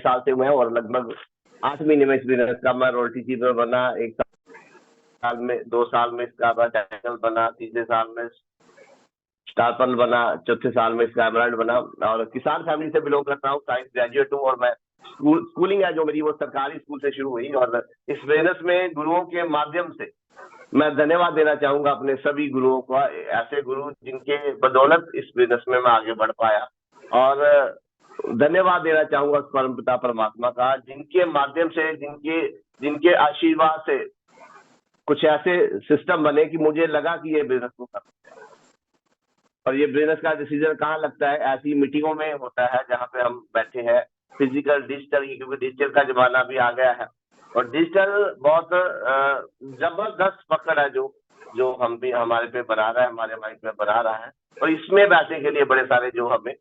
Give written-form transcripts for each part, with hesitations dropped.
साल से हुए हैं और लगभग 8 महीने में इस बिजनेस का मैं रोयल्टी चीफ बना, 1 साल में 2 साल में इसका टाइटल बना, तीसरे साल में स्टार पर्ल बना, चौथे साल में इसका एमराल्ड बना। और किसान फैमिली से बिलोंग करता हूँ, साइंस ग्रेजुएट हूँ और मैं स्कूलिंग है जो मेरी वो सरकारी स्कूल से शुरू हुई। और इस बिजनेस में गुरुओं के माध्यम से मैं धन्यवाद देना चाहूंगा अपने सभी गुरुओं का, ऐसे गुरु जिनके बदौलत इस बिजनेस में मैं आगे बढ़ पाया। और धन्यवाद देना चाहूंगा परमपिता परमात्मा का, जिनके माध्यम से, जिनके आशीर्वाद से कुछ ऐसे सिस्टम बने कि मुझे लगा कि ये बिजनेस को करना है। और ये बिजनेस का डिसीजन कहाँ लगता है? ऐसी मीटिंगों में होता है जहाँ पे हम बैठे हैं, फिजिकल डिजिटल, क्योंकि डिजिटल का जमाना भी आ गया है और डिजिटल बहुत जबरदस्त पकड़ है जो हम भी हमारे पे बना रहा है, हमारे माइंड पे बना रहा है। और इसमें बैठने के लिए बड़े सारे जो हमें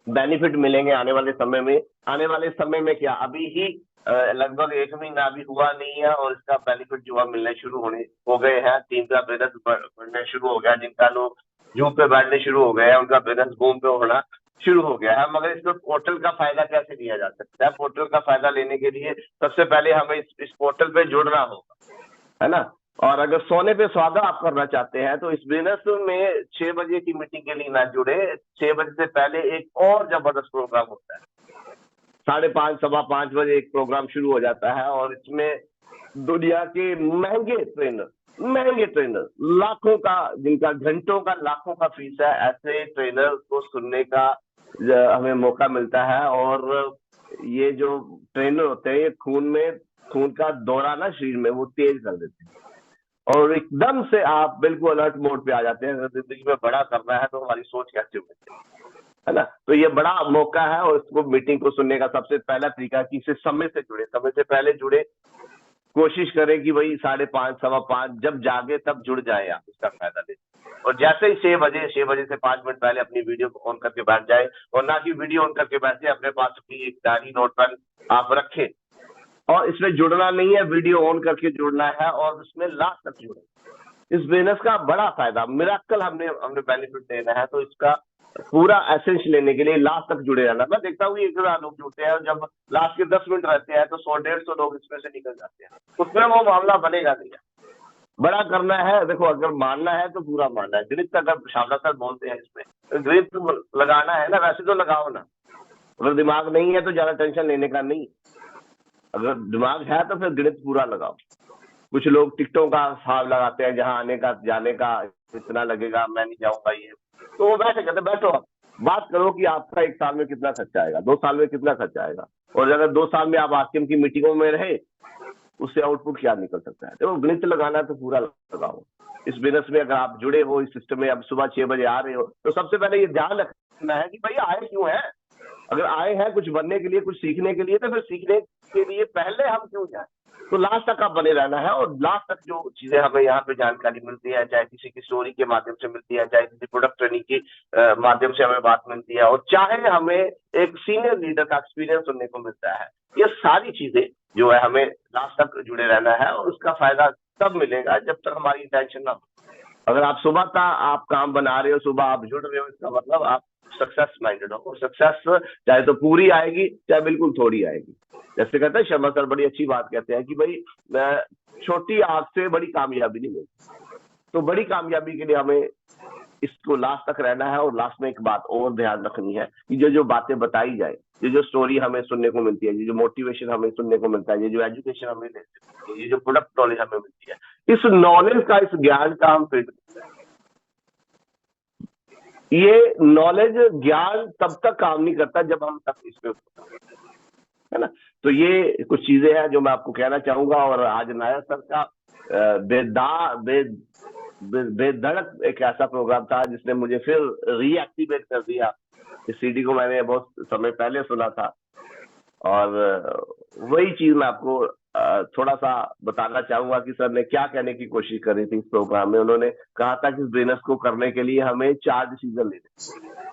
बेनिफिट मिलेंगे आने वाले समय में। आने वाले समय में क्या, अभी ही लगभग 1 महीना अभी हुआ नहीं है और इसका बेनिफिट जो है मिलने शुरू हो गए हैं। टीम का बिजनेस बढ़ने शुरू हो गया, जिनका लोग जूम पे बैठने शुरू हो गए हैं, उनका बिजनेस बूम पे होना शुरू हो गया है। मगर इसमें पोर्टल का फायदा कैसे लिया जा सकता है? पोर्टल का फायदा लेने के लिए सबसे पहले हमें इस पोर्टल पे जुड़ना होगा, है ना। और अगर सोने पे सुहागा आप करना चाहते हैं तो इस बिजनेस में 6 बजे की मीटिंग के लिए ना जुड़े। 6 बजे से पहले एक और जबरदस्त प्रोग्राम होता है, 5:30 5:15 एक प्रोग्राम शुरू हो जाता है और इसमें दुनिया के महंगे ट्रेनर लाखों का, जिनका घंटों का लाखों का फीस है, ऐसे ट्रेनर को सुनने का हमें मौका मिलता है। और ये जो ट्रेनर होते हैं, ये खून का दौरा ना शरीर में वो तेज कर देते हैं और एकदम से आप बिल्कुल अलर्ट मोड पे आ जाते हैं। अगर जिंदगी में बड़ा करना है तो हमारी सोच कैसे होती है ना। तो ये बड़ा मौका है और इसको मीटिंग को सुनने का सबसे पहला तरीका कि इसे समय से जुड़े, समय से पहले जुड़े। कोशिश करें कि भाई 5:30 5:15 जब जागे तब जुड़ जाए, आप इसका फायदा लें। और जैसे ही 6 बजे से 5 मिनट पहले अपनी वीडियो को ऑन करके बैठ जाए, और ना कि वीडियो ऑन करके बैठे, अपने पास अपनी एक डायरी नोट पेन आप रखें और इसमें जुड़ना नहीं है, वीडियो ऑन करके जुड़ना है और उसमें लास्ट तक जुड़े। इस बिजनेस का बड़ा फायदा, मिराकल हमने बेनिफिट देना है, तो इसका पूरा एसेंस लेने के लिए लास्ट तक जुड़े रहना। मैं देखता हूँ 1,000 लोग जुड़ते हैं और जब लास्ट के 10 मिनट रहते हैं तो 100-150 लोग इसमें से निकल जाते हैं। उसमें वो मामला बनेगा नहीं है। बड़ा करना है, देखो अगर मानना है तो पूरा मानना है। गणित अगर शारदा सर बोलते हैं इसमें, गणित लगाना है ना, वैसे तो लगाओ ना। अगर दिमाग नहीं है तो ज्यादा टेंशन लेने का नहीं, अगर दिमाग है तो फिर गणित पूरा लगाओ। कुछ लोग टिकटों का हिसाब लगाते हैं, जहां आने का जाने का इतना लगेगा, मैं नहीं जाऊंगा, ये तो वो वैसे कहते बैठो, आप बात करो कि आपका 1 साल में कितना खर्चा आएगा, 2 साल में कितना खर्चा आएगा, और अगर 2 साल में आप आरसीएम की मीटिंगों में रहे उससे आउटपुट क्या निकल सकता है। तो गणित लगाना तो पूरा लगाओ। इस बिजनेस में अगर आप जुड़े हो, इस सिस्टम में, अब सुबह 6 बजे आ रहे हो, तो सबसे पहले ये ध्यान रखना है कि भाई आए क्यों है। अगर आए हैं कुछ बनने के लिए, कुछ सीखने के लिए, तो फिर सीखने के लिए पहले हम क्यों जाए। तो लास्ट तक आप बने रहना है और लास्ट तक जो चीजें हमें यहाँ पे जानकारी मिलती है, चाहे किसी की स्टोरी के माध्यम से मिलती है, चाहे किसी प्रोडक्ट ट्रेनिंग के माध्यम से हमें बात मिलती है, और चाहे हमें एक सीनियर लीडर का एक्सपीरियंस सुनने को मिलता है, ये सारी चीजें जो है हमें लास्ट तक जुड़े रहना है। और उसका फायदा तब मिलेगा जब तक हमारी इंटेंशन ना हो। अगर आप सुबह का आप काम बना रहे हो, सुबह आप जुड़ रहे हो, इसका मतलब आप सक्सेस माइंडेड हो। सक्सेस चाहे तो पूरी आएगी, चाहे बिल्कुल थोड़ी आएगी। जैसे कहते हैं शर्मा सर, बड़ी अच्छी बात कहते हैं कि भाई छोटी आग से बड़ी कामयाबी नहीं मिलती। तो बड़ी कामयाबी के लिए हमें इसको लास्ट तक रहना है। और लास्ट में एक बात और ध्यान रखनी है कि जो बातें बताई जाए, जो स्टोरी हमें सुनने को मिलती है, जो मोटिवेशन हमें सुनने को मिलता है, जो एजुकेशन हमें मिलती है, ये जो प्रोडक्ट नॉलेज हमें मिलती है, इस नॉलेज का, इस ज्ञान का हम फीड करते हैं। ये नॉलेज ज्ञान तब तक काम नहीं करता जब हम तक इसमें, है ना। तो ये कुछ चीजें हैं जो मैं आपको कहना चाहूंगा। और आज नायर सर का बेधड़क एक ऐसा प्रोग्राम था जिसने मुझे फिर रीएक्टिवेट कर दिया। इस सीडी को मैंने बहुत समय पहले सुना था और वही चीज मैं आपको थोड़ा सा बताना चाहूंगा कि सर ने क्या कहने की कोशिश करी थी इस प्रोग्राम में। उन्होंने कहा था कि इस बिजनेस को करने के लिए हमें 4 डिसीजन लेने।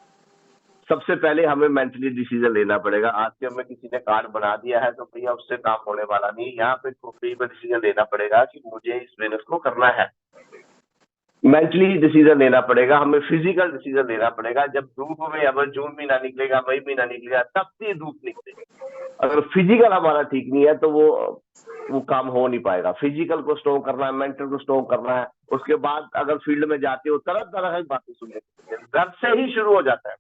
सबसे पहले हमें मेंटली डिसीजन लेना पड़ेगा। आज के हमें किसी ने कार्ड बना दिया है तो भैया उससे काम होने वाला नहीं। यहाँ पे डिसीजन लेना पड़ेगा कि मुझे इस बिजनेस को करना है। मेंटली डिसीजन लेना पड़ेगा, हमें फिजिकल डिसीजन लेना पड़ेगा। जब धूप में, अगर जून महीना निकलेगा, मई महीना निकलेगा, तब भी धूप निकलेगी, अगर फिजिकल हमारा ठीक नहीं है तो वो काम हो नहीं पाएगा। फिजिकल को स्ट्रॉन्ग करना है, मेंटल को स्ट्रॉन्ग करना है, उसके बाद अगर फील्ड में जाते हो तरह तरह की बातें सुनने को मिलती हैं। घर से ही शुरू हो जाता है।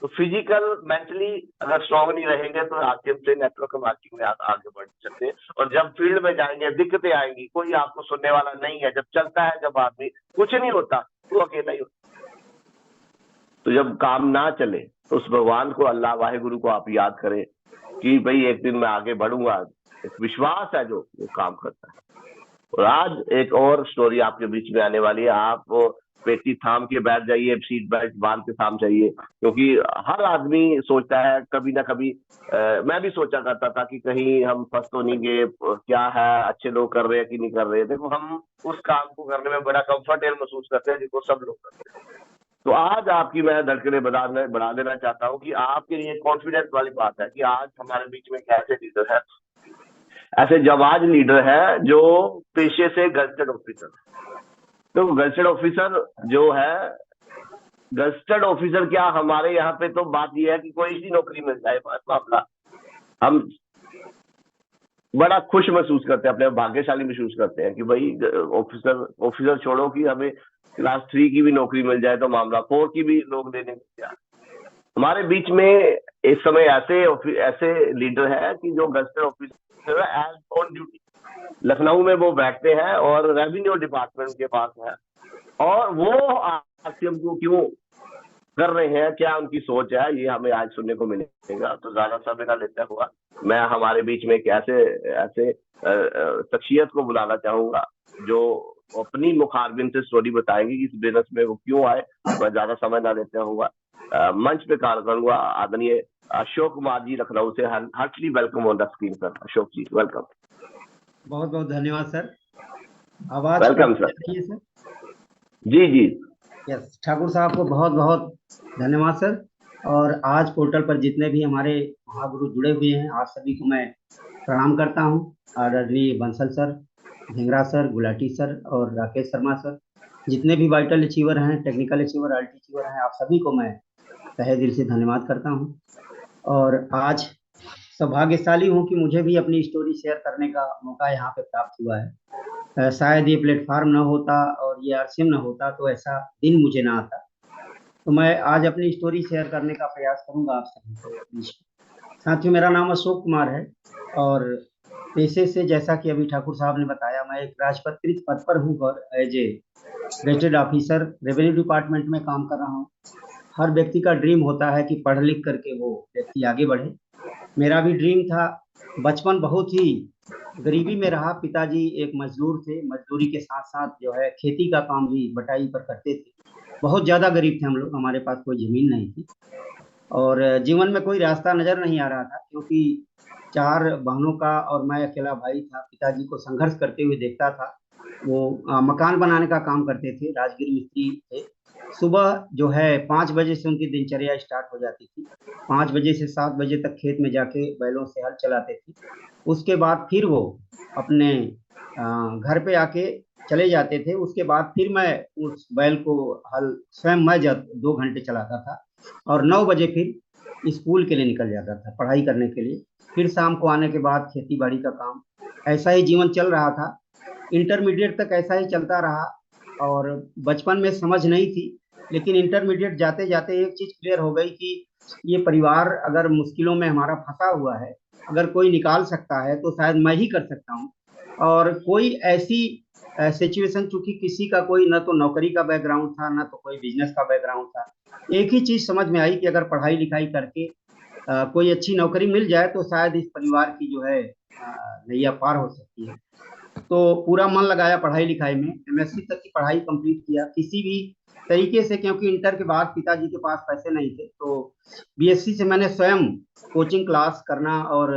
तो फिजिकल मेंटली अगर स्ट्रांग नहीं रहेंगे तो आगे से नेटवर्क मार्केटिंग में आगे बढ़ सकते हैं। और जब फील्ड में जाएंगे दिक्कतें आएंगी, कोई आपको सुनने वाला नहीं है। जब चलता है, जब आदमी कुछ नहीं होता तो अकेला ही होता। तो जब काम ना चले तो उस भगवान को, अल्लाह वाहिगुरु को आप याद करें कि भाई एक दिन मैं आगे बढ़ूंगा। एक विश्वास है जो वो काम करता है। और आज एक और स्टोरी आपके बीच में आने वाली है। आप पेटी थाम के बैठ जाइए, सीट बेल्ट बांध के थाम जाइए, क्योंकि हर आदमी सोचता है कभी ना कभी। मैं भी सोचा करता था कि कहीं हम फंस तो नहीं गए, क्या है, अच्छे लोग कर रहे हैं कि नहीं कर रहे हैं। देखो, हम उस काम को करने में बड़ा कंफर्टेबल महसूस करते हैं जिसको सब लोग करते हैं। तो आज आपकी मैं धड़कने बढ़ा देना चाहता हूँ कि आपके लिए कॉन्फिडेंस वाली बात है कि आज हमारे बीच में एक ऐसे लीडर है, ऐसे जाबाज लीडर है जो पेशे से गजटेड ऑफिसर। तो गजटेड ऑफिसर जो है, गजटेड ऑफिसर क्या, हमारे यहाँ पे तो बात यह है कि कोई सी नौकरी मिल जाए बस मामला। हम बड़ा खुश महसूस करते हैं, अपने भाग्यशाली महसूस करते हैं कि भाई ऑफिसर छोड़ो कि हमें क्लास 3 की भी नौकरी मिल जाए तो मामला, 4 की भी लोग देने को तैयार। हमारे बीच में इस समय ऐसे लीडर है कि जो गजटेड ऑफिसर है, एज ऑन ड्यूटी लखनऊ में वो बैठते हैं और रेवेन्यू डिपार्टमेंट के पास है। और वो आरसीएम को क्यों कर रहे हैं, क्या उनकी सोच है, ये हमें आज सुनने को मिलेगा। तो ज्यादा समय ना लेता हुआ मैं हमारे बीच में एक ऐसे शख्सियत को बुलाना चाहूंगा जो अपनी मुखारबिन से स्टोरी बताएंगे कि इस बिजनेस में वो क्यों आए। मैं ज्यादा समय ना लेता हुआ मंच पे कार्य करूंगा। आदरणीय अशोक कुमार जी लखनऊ से, heartly welcome on the screen sir. Ashok ji welcome. बहुत बहुत धन्यवाद सर। आवाज वेलकम सर। सर। जी जी। यस, ठाकुर साहब को बहुत बहुत धन्यवाद सर। और आज पोर्टल पर जितने भी हमारे महागुरु जुड़े हुए हैं, आप सभी को मैं प्रणाम करता हूं। आदरणीय Bansal sir, Dhengra sir, Gulati sir और राकेश शर्मा सर, जितने भी वाइटल अचीवर हैं, टेक्निकल अचीवर, आईटी अचीवर हैं, आप सभी को मैं तहे दिल से धन्यवाद करता हूं। और आज सौभाग्यशाली हूं कि मुझे भी अपनी स्टोरी शेयर करने का मौका यहाँ पे प्राप्त हुआ है। शायद ये प्लेटफॉर्म ना होता और ये आरसीएम ना होता तो ऐसा दिन मुझे ना आता। तो मैं आज अपनी स्टोरी शेयर करने का प्रयास करूंगा आप सभी को बीच में। साथियों, मेरा नाम अशोक कुमार है और पेशे से, जैसा कि अभी ठाकुर साहब ने बताया, मैं एक राजपत्रित पद पर हूँ और as a gazetted officer revenue department में काम कर रहा हूँ। हर व्यक्ति का ड्रीम होता है कि पढ़ लिख करके वो व्यक्ति आगे बढ़े। मेरा भी ड्रीम था। बचपन बहुत ही गरीबी में रहा। पिताजी एक मजदूर थे, मजदूरी के साथ साथ जो है खेती का काम भी बटाई पर करते थे। बहुत ज़्यादा गरीब थे हम लोग, हमारे पास कोई ज़मीन नहीं थी और जीवन में कोई रास्ता नज़र नहीं आ रहा था, क्योंकि 4 बहनों का और मैं अकेला भाई था। पिताजी को संघर्ष करते हुए देखता था। वो मकान बनाने का काम करते थे, राजगिर मिस्त्री थे। सुबह जो है 5 बजे से उनकी दिनचर्या स्टार्ट हो जाती थी। 5 बजे से 7 बजे तक खेत में जाके बैलों से हल चलाते थे। उसके बाद फिर वो अपने घर पे आके चले जाते थे। उसके बाद फिर मैं उस बैल को हल स्वयं मैं जब 2 घंटे चलाता था और 9 बजे फिर स्कूल के लिए निकल जाता था, पढ़ाई करने के लिए। फिर शाम को आने के बाद खेती बाड़ी का काम, ऐसा ही जीवन चल रहा था। इंटरमीडिएट तक ऐसा ही चलता रहा और बचपन में समझ नहीं थी, लेकिन इंटरमीडिएट जाते जाते एक चीज़ क्लियर हो गई कि ये परिवार अगर मुश्किलों में हमारा फंसा हुआ है, अगर कोई निकाल सकता है तो शायद मैं ही कर सकता हूँ। और कोई ऐसी सिचुएशन, चूंकि किसी का कोई न तो नौकरी का बैकग्राउंड था, न तो कोई बिजनेस का बैकग्राउंड था, एक ही चीज़ समझ में आई कि अगर पढ़ाई लिखाई करके कोई अच्छी नौकरी मिल जाए तो शायद इस परिवार की जो है नैया पार हो सकती है। तो पूरा मन लगाया पढ़ाई लिखाई में। एमएससी तक की पढ़ाई कंप्लीट किया किसी भी तरीके से, क्योंकि इंटर के बाद पिताजी के पास पैसे नहीं थे। तो बीएससी से मैंने स्वयं कोचिंग क्लास करना और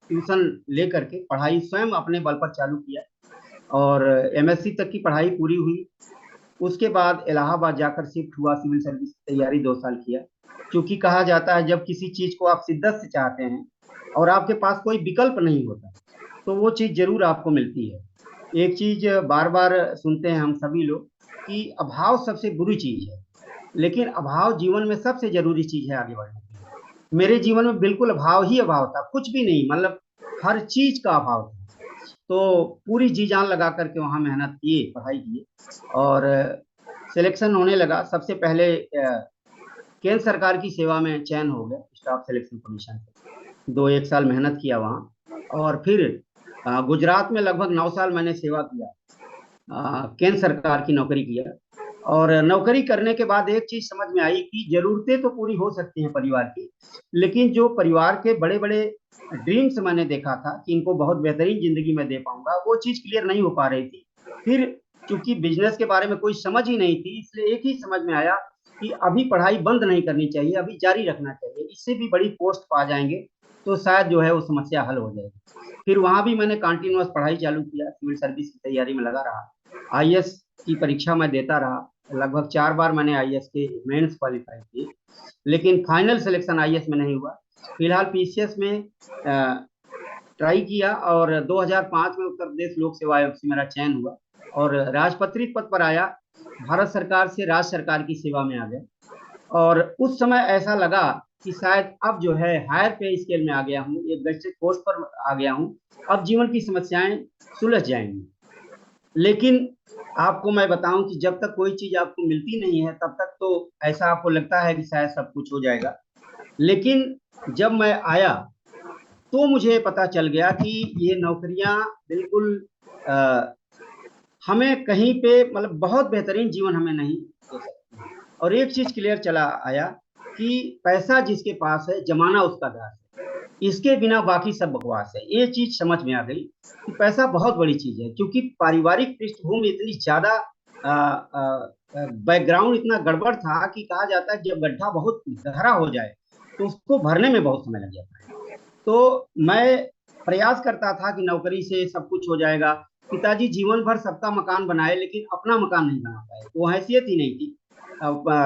ट्यूशन ले करके पढ़ाई स्वयं अपने बल पर चालू किया और एमएससी तक की पढ़ाई पूरी हुई। उसके बाद इलाहाबाद जाकर शिफ्ट हुआ, सिविल सर्विस की तैयारी 2 साल किया। क्योंकि कहा जाता है जब किसी चीज़ को आप शिद्दत से चाहते हैं और आपके पास कोई विकल्प नहीं होता तो वो चीज़ जरूर आपको मिलती है। एक चीज़ बार बार सुनते हैं हम सभी लोग कि अभाव सबसे बुरी चीज़ है, लेकिन अभाव जीवन में सबसे जरूरी चीज़ है आगे बढ़ने के लिए। मेरे जीवन में बिल्कुल अभाव ही अभाव था, कुछ भी नहीं, मतलब हर चीज का अभाव था। तो पूरी जी जान लगा करके वहाँ मेहनत किए, पढ़ाई किए, और सिलेक्शन होने लगा। सबसे पहले केंद्र सरकार की सेवा में चयन हो गया, स्टाफ सिलेक्शन कमीशन से। 1 साल मेहनत किया वहाँ, और फिर गुजरात में लगभग 9 साल मैंने सेवा किया, केंद्र सरकार की नौकरी किया। और नौकरी करने के बाद एक चीज समझ में आई कि जरूरतें तो पूरी हो सकती हैं परिवार की, लेकिन जो परिवार के बड़े बड़े ड्रीम्स मैंने देखा था कि इनको बहुत बेहतरीन जिंदगी में दे पाऊंगा, वो चीज क्लियर नहीं हो पा रही थी। फिर चूंकि बिजनेस के बारे में कोई समझ ही नहीं थी, इसलिए एक ही समझ में आया कि अभी पढ़ाई बंद नहीं करनी चाहिए, अभी जारी रखना चाहिए, इससे भी बड़ी पोस्ट पा जाएंगे तो शायद जो है वो समस्या हल हो जाएगी। फिर वहां भी मैंने कंटिन्यूअस पढ़ाई चालू किया, सिविल सर्विस की तैयारी में लगा रहा। आईएएस की परीक्षा में देता रहा, लगभग 4 बार मैंने आईएएस के मेंस क्वालिफाई किए, लेकिन फाइनल सिलेक्शन आईएएस में नहीं हुआ। फिलहाल पीसीएस में ट्राई किया, और 2005 में उत्तर प्रदेश लोक सेवा आयोग से मेरा चयन हुआ और राजपत्रित पद पर आया। भारत सरकार से राज्य सरकार की सेवा में आ गए, और उस समय ऐसा लगा कि शायद अब जो है हायर पे स्केल में आ गया हूँ, एक गजटेड पोस्ट पर आ गया हूँ, अब जीवन की समस्याएं सुलझ जाएंगी। लेकिन आपको मैं बताऊं कि जब तक कोई चीज आपको मिलती नहीं है तब तक तो ऐसा आपको लगता है कि शायद सब कुछ हो जाएगा। लेकिन जब मैं आया तो मुझे पता चल गया कि ये नौकरियां बिल्कुल आ, हमें कहीं पे मतलब बहुत बेहतरीन जीवन हमें नहीं दे सकती। और एक चीज क्लियर चला आया कि पैसा जिसके पास है, जमाना उसका दास है, इसके बिना बाकी सब बकवास है। ये चीज समझ में आ गई कि पैसा बहुत बड़ी चीज है, क्योंकि पारिवारिक पृष्ठभूमि इतनी ज्यादा बैकग्राउंड इतना गड़बड़ था कि कहा जाता है जब गड्ढा बहुत गहरा हो जाए तो उसको भरने में बहुत समय लग जाता है। तो मैं प्रयास करता था कि नौकरी से सब कुछ हो जाएगा। पिताजी जीवन भर सबका मकान बनाए, लेकिन अपना मकान नहीं बना पाए, वो हैसियत ही नहीं थी।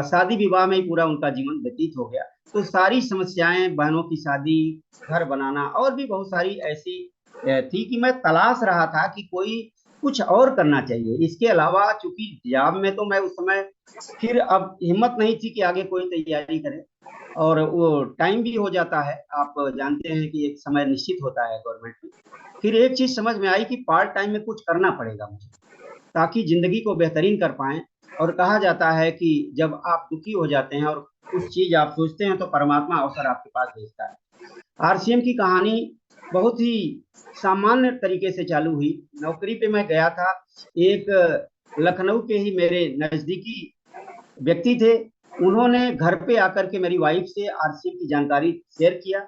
शादी विवाह में ही पूरा उनका जीवन व्यतीत हो गया। तो सारी समस्याएं, बहनों की शादी, घर बनाना, और भी बहुत सारी ऐसी थी कि मैं तलाश रहा था कि कोई कुछ और करना चाहिए इसके अलावा। चूंकि जॉब में तो मैं उस समय फिर अब हिम्मत नहीं थी कि आगे कोई तैयारी करे, और वो टाइम भी हो जाता है, आप जानते हैं कि एक समय निश्चित होता है गवर्नमेंट में। फिर एक चीज समझ में आई कि पार्ट टाइम में कुछ करना पड़ेगा मुझे, ताकि जिंदगी को बेहतरीन कर पाए। और कहा जाता है कि जब आप दुखी हो जाते हैं और कुछ चीज आप सोचते हैं तो परमात्मा अवसर आपके पास भेजता है। आरसीएम की कहानी बहुत ही सामान्य तरीके से चालू हुई। नौकरी पे मैं गया था, एक लखनऊ के ही मेरे नजदीकी व्यक्ति थे, उन्होंने घर पे आकर के मेरी वाइफ से आरसीएम की जानकारी शेयर किया।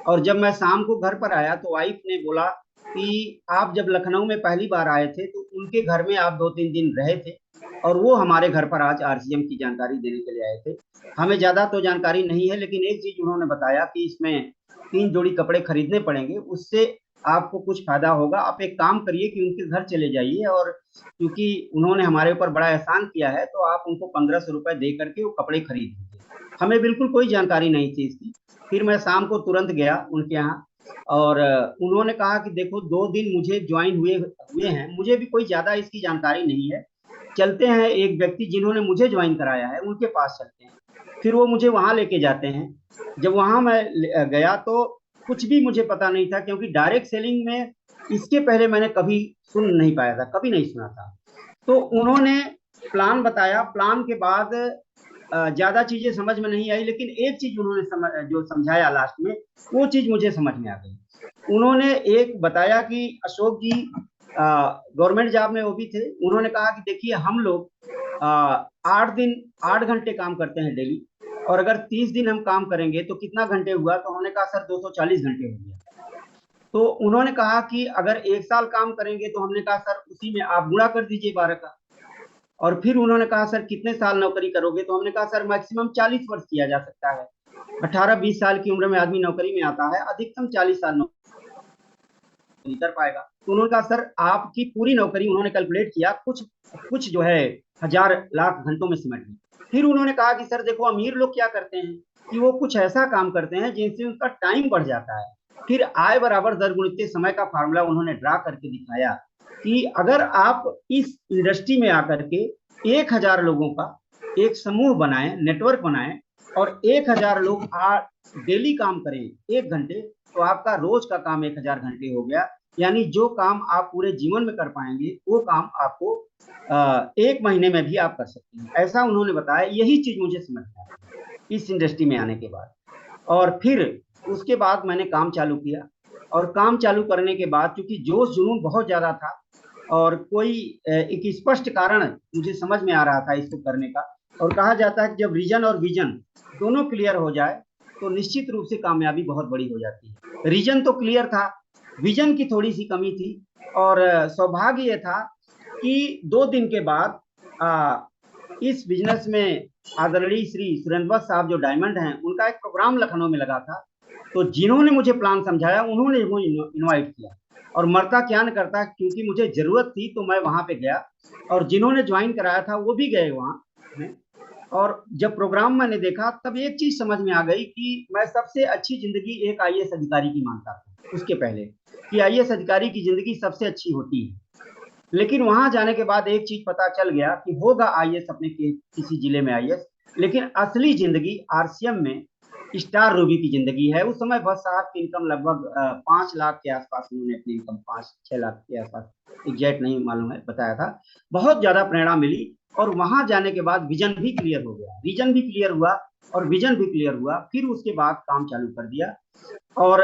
और जब मैं शाम को घर पर आया तो वाइफ ने बोला कि आप जब लखनऊ में पहली बार आए थे तो उनके घर में आप 2-3 दिन रहे थे, और वो हमारे घर पर आज आरसीएम की जानकारी देने के लिए आए थे। हमें ज्यादा तो जानकारी नहीं है, लेकिन एक चीज उन्होंने बताया कि इसमें 3 जोड़ी कपड़े खरीदने पड़ेंगे, उससे आपको कुछ फायदा होगा। आप एक काम करिए कि उनके घर चले जाइए, और क्योंकि उन्होंने हमारे ऊपर बड़ा एहसान किया है तो आप उनको 1500 रुपए दे करके वो कपड़े खरीद लीजिए। हमें बिल्कुल कोई जानकारी नहीं थी इसकी। फिर मैं शाम को तुरंत गया उनके यहाँ, और उन्होंने कहा कि देखो 2 दिन मुझे ज्वाइन हुए हुए हैं, मुझे भी कोई ज्यादा इसकी जानकारी नहीं है, चलते हैं एक व्यक्ति जिन्होंने मुझे ज्वाइन कराया है उनके पास चलते हैं। फिर वो मुझे वहां लेके जाते हैं। जब वहां मैं गया तो कुछ भी मुझे पता नहीं था, क्योंकि डायरेक्ट सेलिंग में इसके पहले मैंने कभी सुन नहीं पाया था, कभी नहीं सुना था। तो उन्होंने प्लान बताया, प्लान के बाद ज्यादा चीजें समझ में नहीं आई, लेकिन एक चीज उन्होंने जो समझाया लास्ट में, वो चीज मुझे समझ में आ गई। उन्होंने एक बताया कि अशोक जी गवर्नमेंट जॉब में वो भी थे, उन्होंने कहा कि देखिए हम लोग 8 दिन 8 घंटे काम करते हैं डेली, और अगर 30 दिन हम काम करेंगे तो कितना घंटे हुआ, तो हमने कहा सर 240 घंटे हो गया। तो उन्होंने कहा कि अगर 1 साल काम करेंगे, तो हमने कहा सर उसी में आप गुणा कर दीजिए 12 का। और फिर उन्होंने कहा सर कितने साल नौकरी करोगे, तो हमने कहा सर मैक्सिमम 40 वर्ष किया जा सकता है। 18-20 साल की उम्र में आदमी नौकरी में आता है, अधिकतम 40 साल नौकरी कर पाएगा। तो उन्होंने कहा सर आपकी पूरी नौकरी, उन्होंने कैलकुलेट किया, कुछ कुछ जो है हजार लाख घंटों में सिमट गई। फिर उन्होंने कहा कि सर देखो अमीर लोग क्या करते हैं कि वो कुछ ऐसा काम करते हैं जिनसे उनका टाइम बढ़ जाता है। फिर आय बराबर दर गुणित समय का फार्मूला उन्होंने ड्रा करके दिखाया कि अगर आप इस इंडस्ट्री में आकर के 1000 लोगों का एक समूह बनाएं, नेटवर्क बनाएं, और 1000 लोग डेली काम करें 1 घंटे, तो आपका रोज का काम 1000 घंटे हो गया। यानी जो काम आप पूरे जीवन में कर पाएंगे वो काम आपको 1 महीने में भी आप कर सकते हैं, ऐसा उन्होंने बताया। यही चीज मुझे समझ में आया इस इंडस्ट्री में आने के बाद। और फिर उसके बाद मैंने काम चालू किया, और काम चालू करने के बाद चूंकि जोश जुनून बहुत ज्यादा था, और कोई एक स्पष्ट कारण मुझे समझ में आ रहा था इसको करने का। और कहा जाता है कि जब रीजन और विजन दोनों क्लियर हो जाए तो निश्चित रूप से कामयाबी बहुत बड़ी हो जाती है। रीजन तो क्लियर था, विजन की थोड़ी सी कमी थी। और सौभाग्य ये था कि 2 दिन के बाद इस बिजनेस में आदरणीय श्री सुरेंद्र साहब जो डायमंड हैं, उनका एक प्रोग्राम लखनऊ में लगा था। तो जिन्होंने मुझे प्लान समझाया उन्होंने मुझे इनवाइट किया, और मरता क्या न करता, क्योंकि मुझे जरूरत थी तो मैं वहां पे गया। और जिन्होंने ज्वाइन कराया था वो भी गए वहां। और जब प्रोग्राम मैंने देखा तब एक चीज समझ में आ गई कि मैं सबसे अच्छी जिंदगी एक आईएएस अधिकारी की मानता था उसके पहले, कि आईएएस अधिकारी की जिंदगी सबसे अच्छी होती है। लेकिन वहां जाने के बाद एक चीज पता चल गया कि होगा आईएएस अपने किसी जिले में आईएएस, लेकिन असली जिंदगी आरसीएम में स्टार रूबी की जिंदगी है। उस समय बस साहब की इनकम लगभग 5 लाख के आसपास, उन्होंने अपनी इनकम 5-6 लाख के आसपास, एग्जैक्ट नहीं मालूम है, बताया था। बहुत ज्यादा प्रेरणा मिली, और वहां जाने के बाद विजन भी क्लियर हो गया, रीजन भी क्लियर हुआ और विजन भी क्लियर हुआ। फिर उसके बाद काम चालू कर दिया। और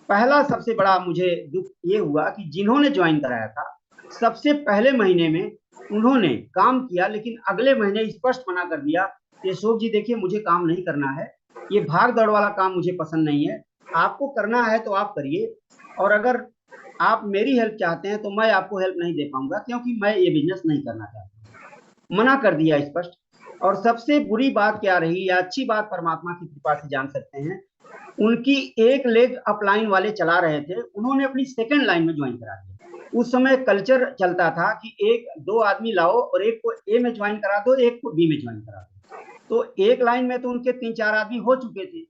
पहला सबसे बड़ा मुझे दुख ये हुआ कि जिन्होंने ज्वाइन कराया था सबसे पहले महीने में उन्होंने काम किया, लेकिन अगले महीने स्पष्ट मना कर दिया कि अशोक जी देखिए, मुझे काम नहीं करना है, ये भाग दौड़ वाला काम मुझे पसंद नहीं है, आपको करना है तो आप करिए, और अगर आप मेरी हेल्प चाहते हैं तो मैं आपको हेल्प नहीं दे पाऊंगा, क्योंकि मैं ये बिजनेस नहीं करना चाहता। मना कर दिया स्पष्ट। और सबसे बुरी बात क्या रही, या अच्छी बात परमात्मा की कृपा से जान सकते हैं, उनकी एक लेग अपलाइन वाले चला रहे थे, उन्होंने अपनी सेकंड लाइन में ज्वाइन करा दिया। उस समय कल्चर चलता था कि 1-2 आदमी लाओ और एक को ए में ज्वाइन करा दो, एक को बी में ज्वाइन करा दो। तो एक लाइन में तो उनके 3-4 आदमी हो चुके थे,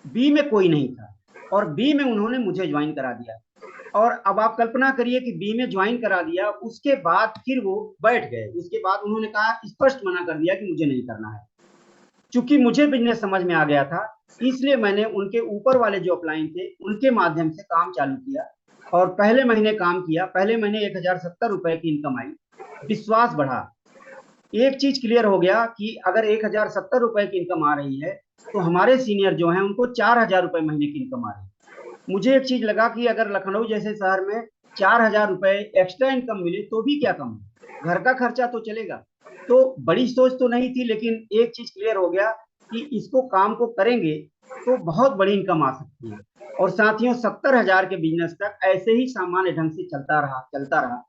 बी में कोई नहीं था, और बी में उन्होंने मुझे ज्वाइन करा दिया। और अब आप कल्पना करिए कि बी में ज्वाइन करा दिया, उसके बाद फिर वो बैठ गए। उसके बाद उन्होंने कहा, स्पष्ट मना कर दिया कि मुझे नहीं करना है। चूंकि मुझे बिजनेस समझ में आ गया था, इसलिए मैंने उनके ऊपर वाले जो अपलाइन थे उनके माध्यम से काम चालू किया, और पहले महीने काम किया। पहले महीने 1070 रुपए की इनकम आई, विश्वास बढ़ा। एक चीज क्लियर हो गया कि अगर 1070 रुपए की इनकम आ रही है तो हमारे सीनियर जो हैं उनको 4000 रुपए महीने की इनकम आ रही है। मुझे एक चीज लगा कि अगर लखनऊ जैसे शहर में 4000 रुपए एक्स्ट्रा इनकम मिले तो भी क्या कम है, घर का खर्चा तो चलेगा। तो बड़ी सोच तो नहीं थी, लेकिन एक चीज क्लियर हो गया कि इसको काम को करेंगे तो बहुत बड़ी इनकम आ सकती है। और साथियों, 70,000 के बिजनेस तक ऐसे ही सामान्य ढंग से चलता रहा।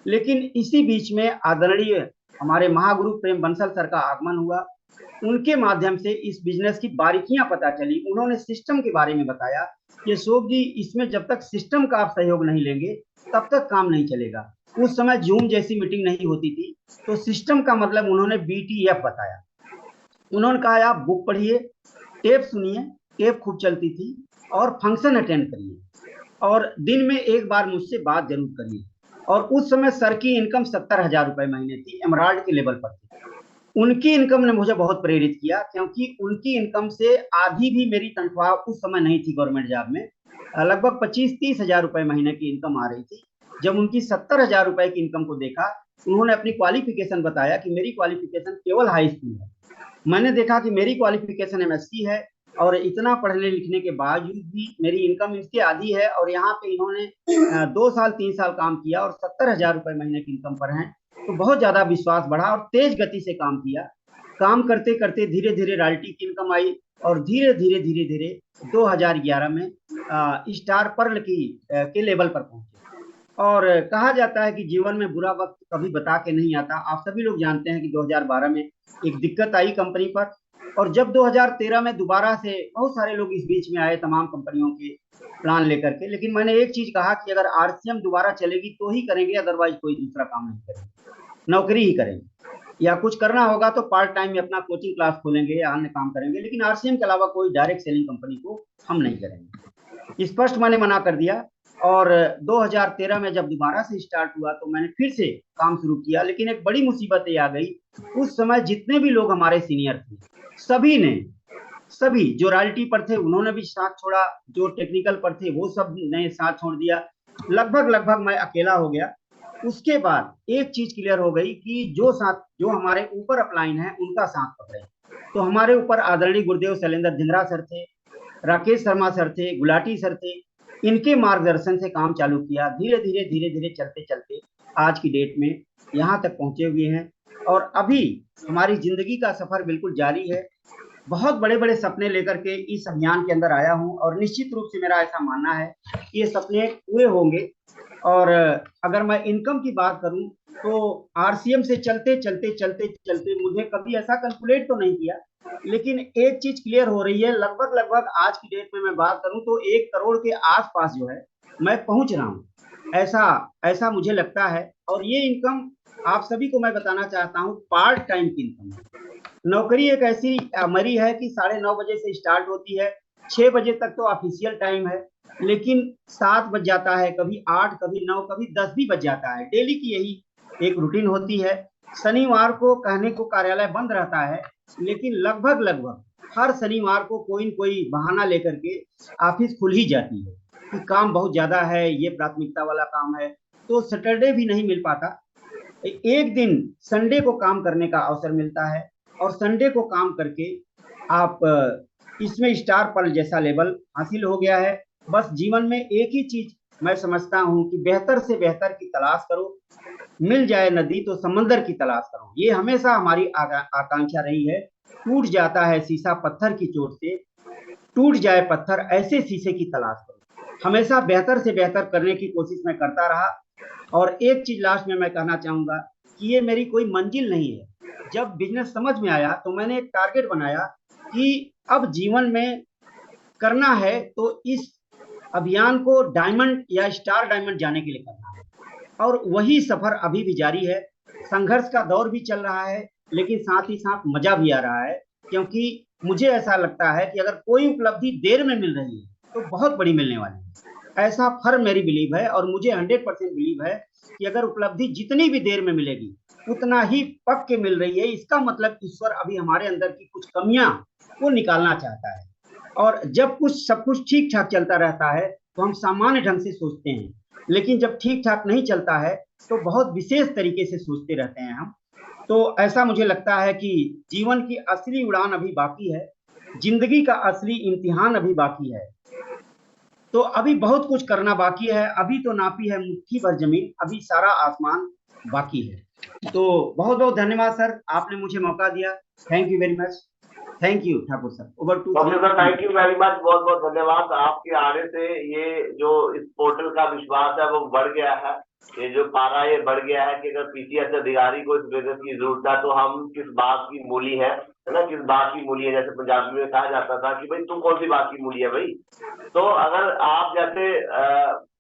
लेकिन इसी बीच में आदरणीय हमारे महागुरु प्रेम बंसल सर का आगमन हुआ। उनके माध्यम से इस बिजनेस की बारीकियां पता चली। उन्होंने सिस्टम के बारे में बताया कि अशोक जी, इसमें जब तक सिस्टम का आप सहयोग नहीं लेंगे तब तक काम नहीं चलेगा। उस समय जूम जैसी मीटिंग नहीं होती थी, तो सिस्टम का मतलब उन्होंने बीटीएफ बताया। उन्होंने कहा आप बुक पढ़िए, टेप सुनिए, टेप खूब चलती थी, और फंक्शन अटेंड करिए, और दिन में एक बार मुझसे बात जरूर करिए। और उस समय सर की इनकम 70,000 रुपए महीने थी, एमराल्ड के लेवल पर थी। उनकी इनकम ने मुझे बहुत प्रेरित किया, क्योंकि उनकी इनकम से आधी भी मेरी तनख्वाह उस समय नहीं थी गवर्नमेंट जॉब में, लगभग 25-30 हजार रुपए महीने की इनकम आ रही थी। जब उनकी 70,000 रुपए की इनकम को देखा, उन्होंने अपनी क्वालिफिकेशन बताया कि मेरी क्वालिफिकेशन केवल हाई स्कूल है। मैंने देखा कि मेरी क्वालिफिकेशन एमएससी है, और इतना पढ़ने लिखने के बावजूद भी मेरी इनकम इसके आधी है, और यहाँ पे इन्होंने 2-3 साल काम किया और 70,000 रुपए महीने की इनकम पर हैं। तो बहुत ज्यादा विश्वास बढ़ा और तेज गति से काम किया। काम करते करते धीरे धीरे रॉयल्टी की इनकम आई, और धीरे धीरे 2011 में स्टार पर्ल के लेवल पर पहुंचे। और कहा जाता है कि जीवन में बुरा वक्त कभी बता के नहीं आता। आप सभी लोग जानते हैं कि 2012 में एक दिक्कत आई कंपनी पर, और जब 2013 में दोबारा से बहुत सारे लोग इस बीच में आए तमाम कंपनियों के प्लान लेकर के, लेकिन मैंने एक चीज कहा कि अगर आरसीएम दोबारा चलेगी तो ही करेंगे, अदरवाइज कोई दूसरा काम नहीं करेंगे, नौकरी ही करेंगे, या कुछ करना होगा तो पार्ट टाइम में अपना कोचिंग क्लास खोलेंगे या अन्य काम करेंगे, लेकिन आरसीएम के अलावा कोई डायरेक्ट सेलिंग कंपनी को हम नहीं करेंगे। स्पष्ट मैंने मना कर दिया। और 2013 में जब दोबारा से स्टार्ट हुआ तो मैंने फिर से काम शुरू किया, लेकिन एक बड़ी मुसीबत ये आ गई। उस समय जितने भी लोग हमारे सीनियर थे, सभी ने सभी जो रॉयल्टी पर थे उन्होंने भी साथ छोड़ा, जो टेक्निकल पर थे वो सब ने साथ छोड़ दिया, लगभग लगभग मैं अकेला हो गया। उसके बाद एक चीज क्लियर हो गई कि जो हमारे ऊपर अपलाइन है उनका साथ पकड़े। तो हमारे ऊपर आदरणीय गुरुदेव शैलेंद्र धिंगरा सर थे, राकेश शर्मा सर थे, गुलाटी सर थे, इनके मार्गदर्शन से काम चालू किया। धीरे धीरे चलते चलते आज की डेट में यहाँ तक पहुंचे हुए हैं। और अभी हमारी जिंदगी का सफर बिल्कुल जारी है। बहुत बड़े बड़े सपने लेकर के इस अभियान के अंदर आया हूं और निश्चित रूप से मेरा ऐसा मानना है कि ये सपने पूरे होंगे। और अगर मैं इनकम की बात करूं तो आरसीएम से चलते चलते चलते चलते मुझे कभी ऐसा कैलकुलेट तो नहीं किया, लेकिन एक चीज क्लियर हो रही है, लगभग लगभग आज की डेट में मैं बात करूं तो 1 करोड़ के आसपास जो है मैं पहुंच रहा हूं, ऐसा ऐसा मुझे लगता है। और ये इनकम आप सभी को मैं बताना चाहता हूं पार्ट टाइम की इनकम है। नौकरी एक ऐसी मरी है कि 9:30 बजे से स्टार्ट होती है, 6 बजे तक तो ऑफिशियल टाइम है, लेकिन 7 बज जाता है, कभी 8, कभी 9, कभी 10 भी बज जाता है। डेली की यही एक रूटीन होती है। शनिवार को कहने को कार्यालय बंद रहता है, लेकिन लगभग लगभग हर शनिवार को कोई न कोई बहाना लेकर के ऑफिस खुल ही जाती है कि काम बहुत ज्यादा है, ये प्राथमिकता वाला काम है, तो सैटरडे भी नहीं मिल पाता। एक दिन संडे को काम करने का अवसर मिलता है और संडे को काम करके आप इसमें स्टार पर जैसा लेवल हासिल हो गया है। बस जीवन में एक ही चीज मैं समझता हूं कि बेहतर से बेहतर की तलाश करो, मिल जाए नदी तो समंदर की तलाश करो, ये हमेशा हमारी आकांक्षा रही है। टूट जाता है शीशा पत्थर की चोट से, टूट जाए पत्थर ऐसे शीशे की तलाश करो। हमेशा बेहतर से बेहतर करने की कोशिश मैं करता रहा। और एक चीज लास्ट में मैं कहना चाहूंगा कि ये मेरी कोई मंजिल नहीं है। जब बिजनेस समझ में आया तो मैंने एक टारगेट बनाया कि अब जीवन में करना है तो इस अभियान को डायमंड या स्टार डायमंड जाने के लिए करना है। और वही सफर अभी भी जारी है। संघर्ष का दौर भी चल रहा है, लेकिन साथ ही साथ मजा भी आ रहा है, क्योंकि मुझे ऐसा लगता है कि अगर कोई उपलब्धि देर में मिल रही है तो बहुत बड़ी मिलने वाली है, ऐसा फर्म मेरी बिलीव है। और मुझे 100% बिलीव है कि अगर उपलब्धि जितनी भी देर में मिलेगी उतना ही पक के मिल रही है, इसका मतलब ईश्वर अभी हमारे अंदर की कुछ कमियां को निकालना चाहता है। और जब कुछ सब कुछ ठीक ठाक चलता रहता है तो हम सामान्य ढंग से सोचते हैं, लेकिन जब ठीक ठाक नहीं चलता है तो बहुत विशेष तरीके से सोचते रहते हैं हम। तो ऐसा मुझे लगता है कि जीवन की असली उड़ान अभी बाकी है, जिंदगी का असली इम्तिहान अभी बाकी है। तो अभी बहुत कुछ करना बाकी है। अभी तो नापी है मुट्ठी भर जमीन, अभी सारा आसमान बाकी है। तो बहुत बहुत धन्यवाद सर, आपने मुझे मौका दिया। Thank you very much. Thank you Thakur sir. Over to professor, thank you very much, बहुत बहुत धन्यवाद। आपके आने से ये जो इस पोर्टल का विश्वास है वो बढ़ गया है, ये जो पारा ये बढ़ गया है कि अगर पीसीएस अधिकारी को इस बिजनेस की जरूरत है तो हम किस बात की मूली है ना, किस बात की मूली है। जैसे पंजाबी में कहा जाता था कि भाई तुम कौन सी बात की मूली है भाई। तो अगर आप जैसे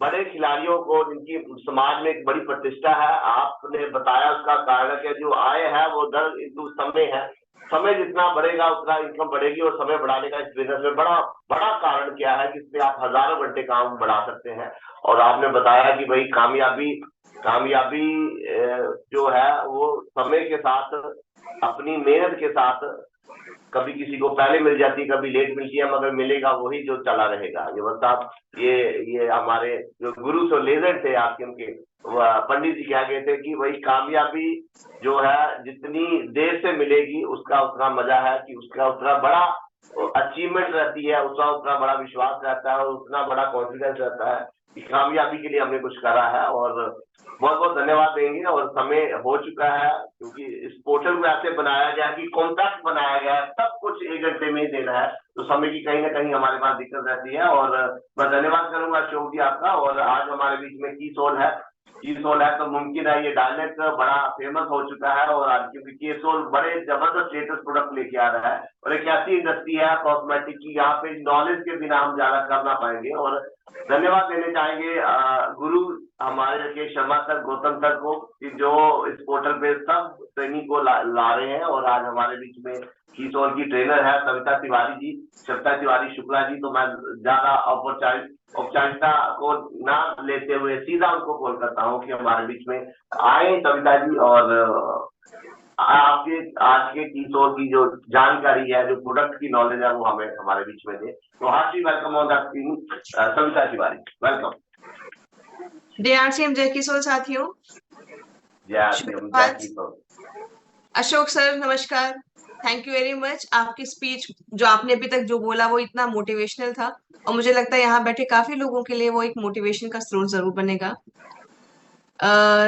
बड़े खिलाड़ियों को जिनकी समाज में एक बड़ी प्रतिष्ठा है, आपने बताया उसका कारण कि जो आय है वो दर इंटू समय है, समय जितना बढ़ेगा उतना इनकम बढ़ेगी। और समय बढ़ाने का इस बिजनेस में बड़ा बड़ा कारण क्या है कि इसमें आप हजारों घंटे काम बढ़ा सकते हैं। और आपने बताया कि भाई कामयाबी कामयाबी जो है वो समय के साथ, अपनी मेहनत के साथ, कभी किसी को पहले मिल जाती है, कभी लेट मिलती है, मगर मिलेगा वही जो चला रहेगा। ये बता, ये हमारे जो गुरु सो लेजेंड थे आपके, उनके पंडित जी क्या कहते कि भाई कामयाबी जो है जितनी देर से मिलेगी उसका उतना मजा है, कि उसका उतना बड़ा अचीवमेंट रहती है, उसका उतना बड़ा विश्वास रहता है और उतना बड़ा कॉन्फिडेंस रहता है कि कामयाबी के लिए हमने कुछ करा है। और बहुत बहुत धन्यवाद देंगे। और समय हो चुका है, क्योंकि इस पोर्टल को ऐसे बनाया गया है कि कॉन्ट्रैक्ट बनाया गया है, सब कुछ 1 घंटे में ही देना है, तो समय की कहीं ना कहीं हमारे पास दिक्कत रहती है। और मैं धन्यवाद करूंगा अशोक जी आपका। और आज हमारे बीच में कीसोल है, तो मुमकिन है ये डायलेक्ट बड़ा फेमस हो चुका है। और आज क्योंकि केसोल बड़े जबरदस्त लेटेस्ट प्रोडक्ट लेके आ रहा है, और एक ऐसी इंडस्ट्री है कॉस्मेटिक की, यहाँ पे नॉलेज के बिना हम ज्यादा कर ना पाएंगे। और धन्यवाद देने चाहेंगे गुरु हमारे के शर्मा सर, गौतम सर को, कि जो इस पोर्टल पे सब ट्रेनिंग को ला रहे हैं। और आज हमारे बीच में कीसोल की ट्रेनर है सविता तिवारी जी, सविता तिवारी शुक्ला जी। तो मैं ज्यादा औपचारिकता को ना लेते हुए सीधा उनको कॉल करता हूँ कि हमारे बीच में आए सविता जी, और आपके आज के किशोर की जो जानकारी है, जो प्रोडक्ट की नॉलेज है, वो हमें हमारे बीच में दे। तो heartly welcome on the screen Savita Tiwari, welcome. जय आरसीएम, जय किशोर साथियों। जय आरसीएम, जय किशोर। अशोक सर नमस्कार, थैंक यू वेरी मच। आपकी स्पीच जो आपने अभी तक जो बोला वो इतना मोटिवेशनल था, और मुझे लगता है यहाँ बैठे काफी लोगों के लिए वो एक मोटिवेशन का स्रोत जरूर बनेगा।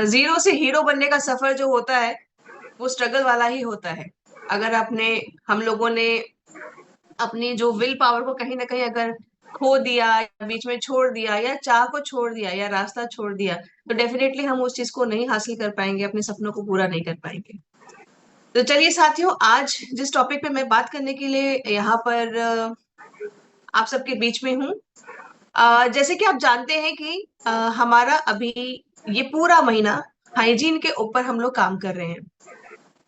जीरो से हीरो बनने का सफर जो होता है वो स्ट्रगल वाला ही होता है। अगर हम लोगों ने अपनी जो विल पावर को कहीं ना कहीं अगर खो दिया, बीच में छोड़ दिया, या चाह को छोड़ दिया, या रास्ता छोड़ दिया, तो डेफिनेटली हम उस चीज को नहीं हासिल कर पाएंगे, अपने सपनों को पूरा नहीं कर पाएंगे। तो चलिए साथियों, आज जिस टॉपिक पे मैं बात करने के लिए यहाँ पर आप सबके बीच में हूँ, जैसे कि आप जानते हैं कि हमारा अभी ये पूरा महीना हाइजीन के ऊपर हम लोग काम कर रहे हैं।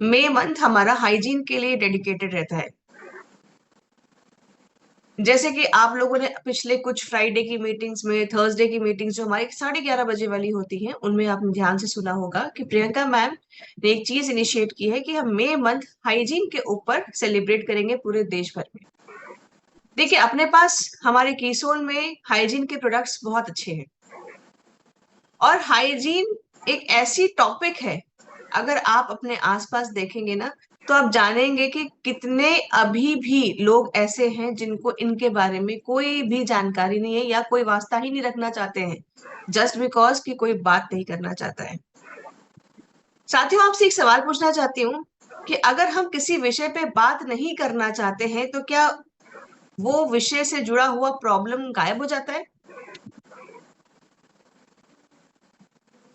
मई मंथ हमारा हाइजीन के लिए डेडिकेटेड रहता है। जैसे कि आप लोगों ने पिछले कुछ फ्राइडे की मीटिंग्स में, थर्सडे की मीटिंग्स जो हमारी 11:30 बजे वाली होती हैं, उनमें आपने ध्यान से सुना होगा कि प्रियंका मैम ने एक चीज इनिशिएट की है कि हम मई मंथ हाइजीन के ऊपर सेलिब्रेट करेंगे पूरे देश भर में। देखिए, अपने पास हमारे कीसोल में हाइजीन के प्रोडक्ट्स बहुत अच्छे हैं, और हाइजीन एक ऐसी टॉपिक है, अगर आप अपने आसपास देखेंगे ना, तो आप जानेंगे कि कितने अभी भी लोग ऐसे हैं जिनको इनके बारे में कोई भी जानकारी नहीं है, या कोई वास्ता ही नहीं रखना चाहते हैं, जस्ट बिकॉज कि कोई बात नहीं करना चाहता है। साथियों, आपसे एक सवाल पूछना चाहती हूँ कि अगर हम किसी विषय पे बात नहीं करना चाहते हैं, तो क्या वो विषय से जुड़ा हुआ प्रॉब्लम गायब हो जाता है?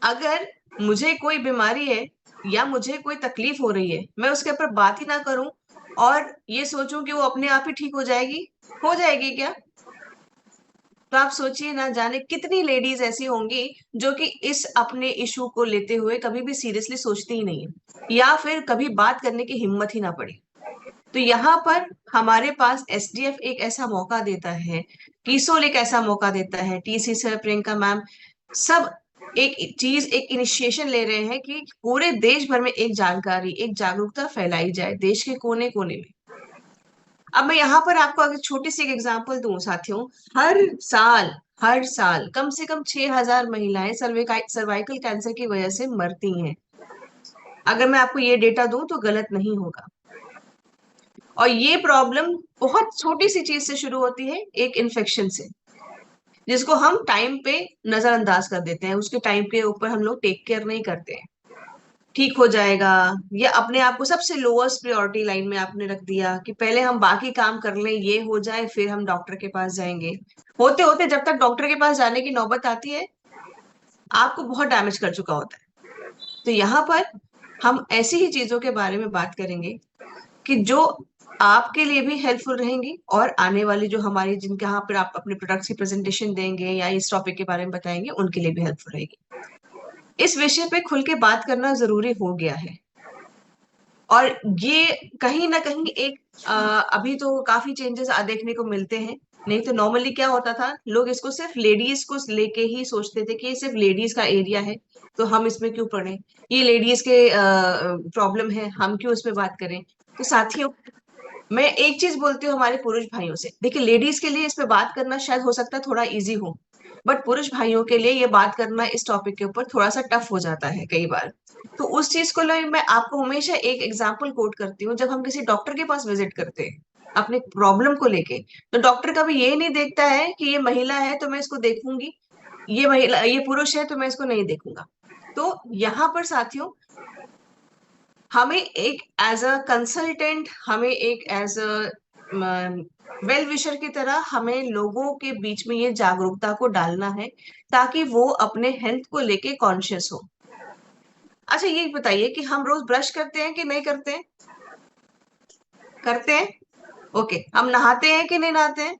अगर मुझे कोई बीमारी है या मुझे कोई तकलीफ हो रही है, मैं उसके ऊपर बात ही ना करूं और ये सोचूं कि वो अपने आप ही ठीक हो जाएगी क्या? तो आप सोचिए, ना जाने कितनी लेडीज ऐसी होंगी जो कि इस अपने इशू को लेते हुए कभी भी सीरियसली सोचती ही नहीं है, या फिर कभी बात करने की हिम्मत ही ना पड़ी। तो यहाँ पर हमारे पास एसडीएफ एक ऐसा मौका देता है, कीसोल एक ऐसा मौका देता है, टीसी सर, प्रियंका मैम, सब एक इनिशिएशन ले रहे हैं कि पूरे देश भर में एक जानकारी, एक जागरूकता फैलाई जाए देश के कोने कोने में। अब मैं यहाँ पर आपको अगर छोटी सी एक एग्जांपल दूं साथियों, हर साल कम से कम 6,000 महिलाएं सर्वाइकल कैंसर की वजह से मरती हैं। अगर मैं आपको ये डेटा दूं तो गलत नहीं होगा। और ये प्रॉब्लम बहुत छोटी सी चीज से शुरू होती है, एक इन्फेक्शन से, जिसको हम टाइम पे नजरअंदाज कर देते हैं, उसके टाइम के ऊपर हम लोग टेक केयर नहीं करते हैं। ठीक हो जाएगा, या अपने आप को सबसे लोएस्ट प्रायोरिटी लाइन में आपने रख दिया कि पहले हम बाकी काम कर लें, ये हो जाए फिर हम डॉक्टर के पास जाएंगे। होते होते जब तक डॉक्टर के पास जाने की नौबत आती है, आपको बहुत डैमेज कर चुका होता है। तो यहाँ पर हम ऐसी ही चीजों के बारे में बात करेंगे कि जो आपके लिए भी हेल्पफुल रहेंगी, और आने वाली जो हमारी जिनके यहाँ पर आप अपने प्रोडक्ट्स की प्रेजेंटेशन देंगे या इस टॉपिक के बारे में बताएंगे, उनके लिए भी हेल्पफुल रहेगी। इस विषय पे खुल के बात करना जरूरी हो गया है, और ये कहीं ना कहीं एक अभी तो काफी चेंजेस देखने को मिलते हैं। नहीं तो नॉर्मली क्या होता था, लोग इसको सिर्फ लेडीज को लेके ही सोचते थे कि ये सिर्फ लेडीज का एरिया है, तो हम इसमें क्यों पढ़ें, ये लेडीज के प्रॉब्लम है, हम क्यों इसमें बात करें। तो साथियों, मैं एक चीज बोलती हूँ हमारे पुरुष भाइयों से, देखिए लेडीज के लिए इस पे बात करना शायद हो सकता है थोड़ा इजी हो, बट पुरुष भाइयों के लिए ये बात करना इस टॉपिक के ऊपर थोड़ा सा टफ हो जाता है कई बार। तो उस चीज को ले मैं आपको हमेशा एक एग्जाम्पल कोट करती हूँ। जब हम किसी डॉक्टर के पास विजिट करते हैं अपने प्रॉब्लम को लेके, तो डॉक्टर कभी ये नहीं देखता है कि ये महिला है तो मैं इसको देखूंगी, ये पुरुष है तो मैं इसको नहीं देखूंगा। तो यहाँ पर साथियों, हमें एक एज अ कंसल्टेंट, हमें एक एज अ वेल विशर की तरह हमें लोगों के बीच में ये जागरूकता को डालना है, ताकि वो अपने हेल्थ को लेके कॉन्शियस हो। अच्छा, ये बताइए कि हम रोज ब्रश करते हैं कि नहीं करते हैं? करते हैं। ओके, हम नहाते हैं कि नहीं नहाते हैं?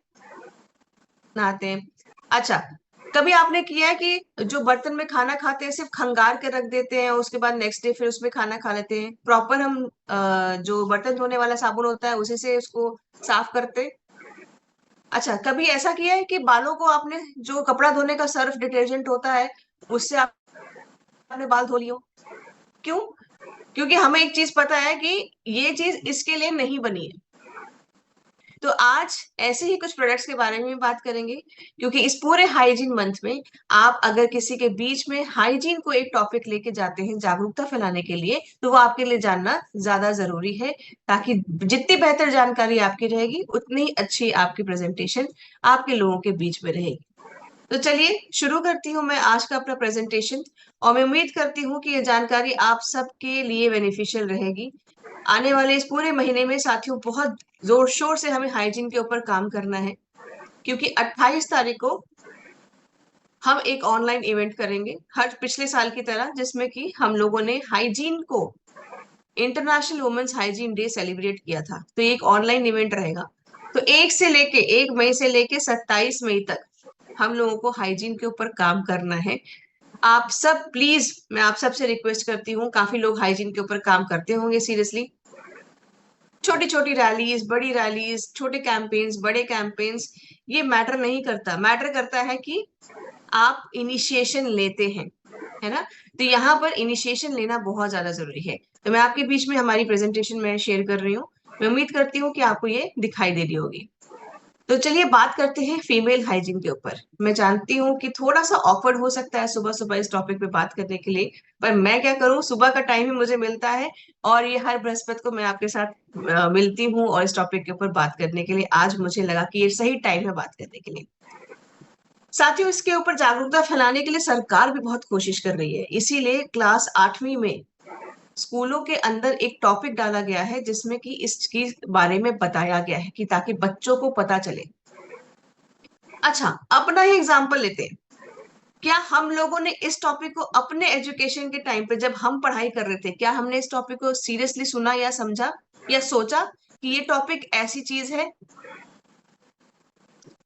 नहाते हैं। अच्छा, कभी आपने किया है कि जो बर्तन में खाना खाते हैं सिर्फ खंगार के रख देते हैं, उसके बाद नेक्स्ट डे फिर उसमें खाना खा लेते हैं? प्रॉपर हम जो बर्तन धोने वाला साबुन होता है उसी से उसको साफ करते हैं। अच्छा, कभी ऐसा किया है कि बालों को आपने जो कपड़ा धोने का सर्फ डिटर्जेंट होता है उससे आपने बाल धो लियो? क्यों? क्योंकि हमें एक चीज पता है कि ये चीज इसके लिए नहीं बनी है। तो आज ऐसे ही कुछ प्रोडक्ट्स के बारे में बात करेंगे, क्योंकि इस पूरे हाइजीन मंथ में आप अगर किसी के बीच में हाइजीन को एक टॉपिक लेके जाते हैं जागरूकता फैलाने के लिए, तो वो आपके लिए जानना ज्यादा जरूरी है, ताकि जितनी बेहतर जानकारी आपकी रहेगी उतनी ही अच्छी आपकी प्रेजेंटेशन आपके लोगों के बीच में रहेगी। तो चलिए शुरू करती हूँ मैं आज का अपना प्रेजेंटेशन, और मैं उम्मीद करती हूँ कि ये जानकारी आप सबके लिए बेनिफिशियल रहेगी। आने वाले इस पूरे महीने में साथियों बहुत जोर शोर से हमें हाइजीन के ऊपर काम करना है, क्योंकि 28 तारीख को हम एक ऑनलाइन इवेंट करेंगे हर पिछले साल की तरह, जिसमें कि हम लोगों ने हाइजीन को international women's hygiene day celebrate किया था। तो ये एक ऑनलाइन इवेंट रहेगा। तो 1 मई से लेके 27 मई तक हम लोगों को हाइजीन के ऊपर काम करना है। आप सब प्लीज, मैं आप सबसे रिक्वेस्ट करती हूँ, काफी लोग हाइजीन के ऊपर काम करते होंगे सीरियसली, छोटी छोटी रैलीज, बड़ी रैलीज, छोटे कैंपेन्स, बड़े कैंपेन्स, ये मैटर नहीं करता। मैटर करता है कि आप इनिशिएशन लेते हैं, है ना। तो यहाँ पर इनिशिएशन लेना बहुत ज्यादा जरूरी है। तो मैं आपके बीच में हमारी प्रेजेंटेशन में शेयर कर रही हूँ। मैं उम्मीद करती हूँ कि आपको ये दिखाई दे रही होगी। तो चलिए बात करते हैं फीमेल हाइजीन के ऊपर। मैं जानती हूँ कि थोड़ा सा ऑकवर्ड हो सकता है सुबह सुबह इस टॉपिक पे बात करने के लिए, पर मैं क्या करूँ, सुबह का टाइम ही मुझे मिलता है, और ये हर बृहस्पति को मैं आपके साथ मिलती हूँ, और इस टॉपिक के ऊपर बात करने के लिए आज मुझे लगा कि ये सही टाइम है बात करने के लिए। साथियों, इसके ऊपर जागरूकता फैलाने के लिए सरकार भी बहुत कोशिश कर रही है। इसीलिए क्लास 8वीं में स्कूलों के अंदर एक टॉपिक डाला गया है, जिसमें कि इसके बारे में बताया गया है, कि ताकि बच्चों को पता चले। अच्छा, अपना ही एग्जाम्पल लेते हैं। क्या हम लोगों ने इस टॉपिक को अपने एजुकेशन के टाइम पे, जब हम पढ़ाई कर रहे थे, क्या हमने इस टॉपिक को सीरियसली सुना या समझा या सोचा कि ये टॉपिक ऐसी चीज है?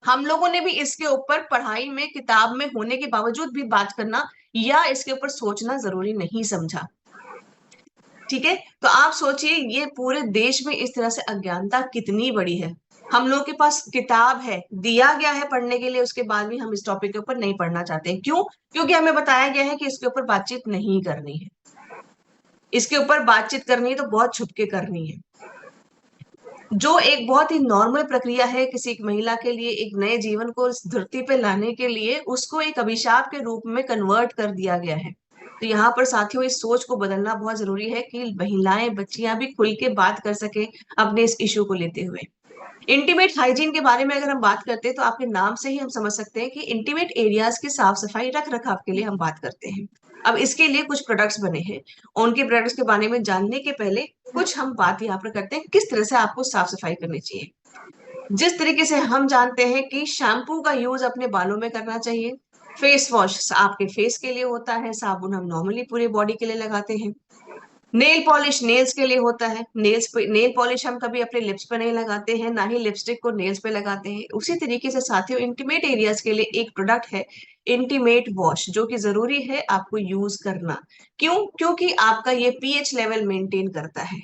हम लोगों ने भी इसके ऊपर पढ़ाई में किताब में होने के बावजूद भी बात करना या इसके ऊपर सोचना जरूरी नहीं समझा। ठीक है, तो आप सोचिए ये पूरे देश में इस तरह से अज्ञानता कितनी बड़ी है। हम लोगों के पास किताब है, दिया गया है पढ़ने के लिए, उसके बाद भी हम इस टॉपिक के ऊपर नहीं पढ़ना चाहते हैं। क्यों? क्योंकि हमें बताया गया है कि इसके ऊपर बातचीत नहीं करनी है। इसके ऊपर बातचीत करनी है तो बहुत छुप के करनी है। जो एक बहुत ही नॉर्मल प्रक्रिया है किसी एक महिला के लिए एक नए जीवन को इस धरती पे लाने के लिए, उसको एक अभिशाप के रूप में कन्वर्ट कर दिया गया है। तो यहाँ पर साथियों इस सोच को बदलना बहुत जरूरी है कि महिलाएं, बच्चियां भी खुल के बात कर सके अपने इस इशू को लेते हुए। इंटीमेट हाइजीन के बारे में अगर हम बात करते हैं, तो आपके नाम से ही हम समझ सकते हैं कि इंटीमेट एरियाज की साफ सफाई रख रखाव के लिए हम बात करते हैं। अब इसके लिए कुछ प्रोडक्ट्स बने हैं, उनके प्रोडक्ट्स के बारे में जानने के पहले कुछ हम बात यहाँ पर करते हैं किस तरह से आपको साफ सफाई करनी चाहिए। जिस तरीके से हम जानते हैं कि शैम्पू का यूज अपने बालों में करना चाहिए, फेस वॉश आपके फेस के लिए होता है, साबुन हम नॉर्मली पूरे बॉडी के लिए लगाते हैं, नेल पॉलिश नेल्स के लिए होता है, नेल पॉलिश हम कभी अपने लिप्स पे नहीं लगाते हैं, ना ही लिपस्टिक को नेल्स पे लगाते हैं। उसी तरीके से साथियों इंटीमेट एरियाज के लिए एक प्रोडक्ट है इंटीमेट वॉश, जो कि जरूरी है आपको यूज करना। क्यों? क्योंकि आपका ये पीएच लेवल मेंटेन करता है।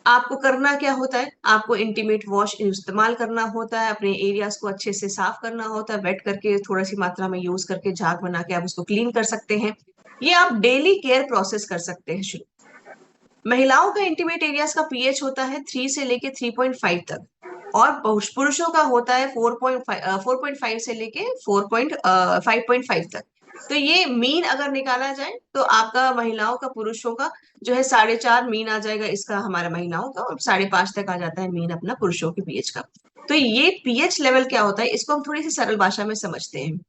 आपको करना क्या होता है, आपको इंटीमेट वॉश इस्तेमाल करना होता है, अपने एरियाज को अच्छे से साफ करना होता है, वेट करके थोड़ी सी मात्रा में यूज करके झाग बना के आप उसको क्लीन कर सकते हैं। ये आप डेली केयर प्रोसेस कर सकते हैं शुरू। महिलाओं का इंटीमेट एरियाज का पीएच होता है 3 से लेके 3.5 तक, और पुरुषों का होता है 4.5 से लेके 5.5 तक। तो ये मीन अगर निकाला जाए तो आपका महिलाओं का पुरुषों का जो है 4.5 मीन आ जाएगा इसका हमारा महिलाओं का, और 5.5 तक आ जाता है मीन अपना पुरुषों के पीएच का। तो ये पीएच लेवल क्या होता है, इसको हम थोड़ी सी सरल भाषा में समझते हैं।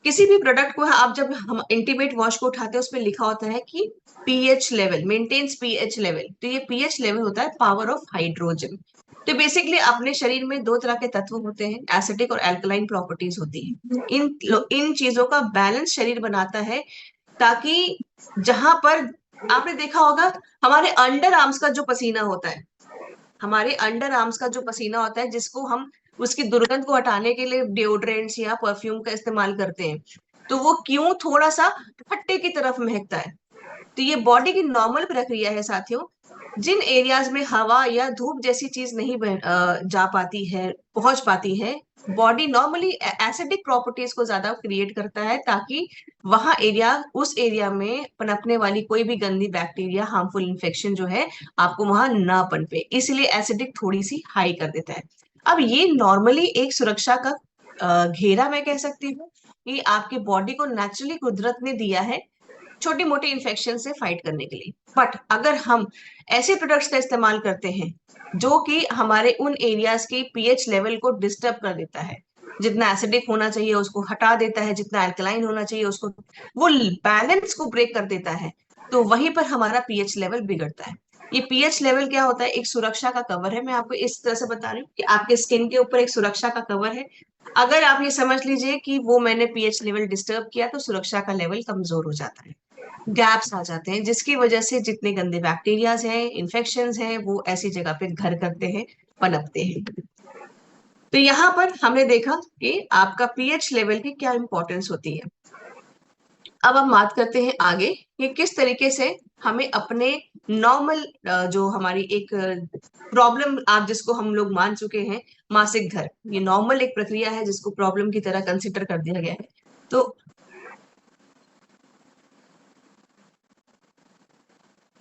किसी भी प्रोडक्ट को आप जब हम इंटीमेट वॉश को उठाते हैं, उसमें लिखा होता है कि pH level maintains pH level. तो ये पीएच लेवल होता है पावर ऑफ हाइड्रोजन। तो बेसिकली अपने शरीर में 2 तरह के तत्व होते हैं, एसिडिक और एल्कलाइन प्रॉपर्टीज होती है। इन चीजों का बैलेंस शरीर बनाता है, ताकि जहां पर आपने देखा होगा हमारे अंडर आर्म्स का जो पसीना होता है, हमारे अंडर आर्म्स का जो पसीना होता है, जिसको हम उसकी दुर्गंध को हटाने के लिए डिओड्रेंट्स या परफ्यूम का इस्तेमाल करते हैं, तो वो क्यों थोड़ा सा खट्टे की तरफ महकता है? तो ये बॉडी की नॉर्मल प्रक्रिया है साथियों। जिन एरियाज में हवा या धूप जैसी चीज नहीं जा पाती है, पहुंच पाती है। बॉडी नॉर्मली एसिडिक प्रॉपर्टीज को ज्यादा क्रिएट करता है ताकि वहां एरिया, उस एरिया में पनपने वाली कोई भी गंदी बैक्टीरिया, हार्मफुल इन्फेक्शन जो है आपको वहां ना पनपे, इसलिए एसिडिक थोड़ी सी हाई कर देता है। अब ये नॉर्मली एक सुरक्षा का घेरा मैं कह सकती हूँ कि आपके बॉडी को नेचुरली कुदरत ने दिया है छोटी मोटी इन्फेक्शन से फाइट करने के लिए। बट अगर हम ऐसे प्रोडक्ट्स का इस्तेमाल करते हैं जो कि हमारे उन एरियाज के पीएच लेवल को डिस्टर्ब कर देता है, जितना एसिडिक होना चाहिए उसको हटा देता है, जितना अल्कलाइन होना चाहिए उसको, वो बैलेंस को ब्रेक कर देता है, तो वहीं पर हमारा पीएच लेवल बिगड़ता है। ये पीएच लेवल क्या होता है? एक सुरक्षा का कवर है। मैं आपको इस तरह से बता रही हूँ कि आपके स्किन के ऊपर एक सुरक्षा का कवर है। अगर आप ये समझ लीजिए कि वो मैंने पीएच लेवल डिस्टर्ब किया तो सुरक्षा का लेवल कमजोर हो जाता है, गैप्स आ जाते हैं, जिसकी वजह से जितने गंदे बैक्टीरियाज हैं, इन्फेक्शंस हैं, वो ऐसी जगह पे घर करते हैं, पनपते हैं। तो यहाँ पर हमने देखा कि आपका पीएच लेवल की क्या इंपॉर्टेंस होती है। अब हम बात करते हैं आगे कि किस तरीके से हमें अपने नॉर्मल, जो हमारी एक प्रॉब्लम आप जिसको हम लोग मान चुके हैं, मासिक धर्म, ये नॉर्मल एक प्रक्रिया है जिसको प्रॉब्लम की तरह कंसिडर कर दिया गया है। तो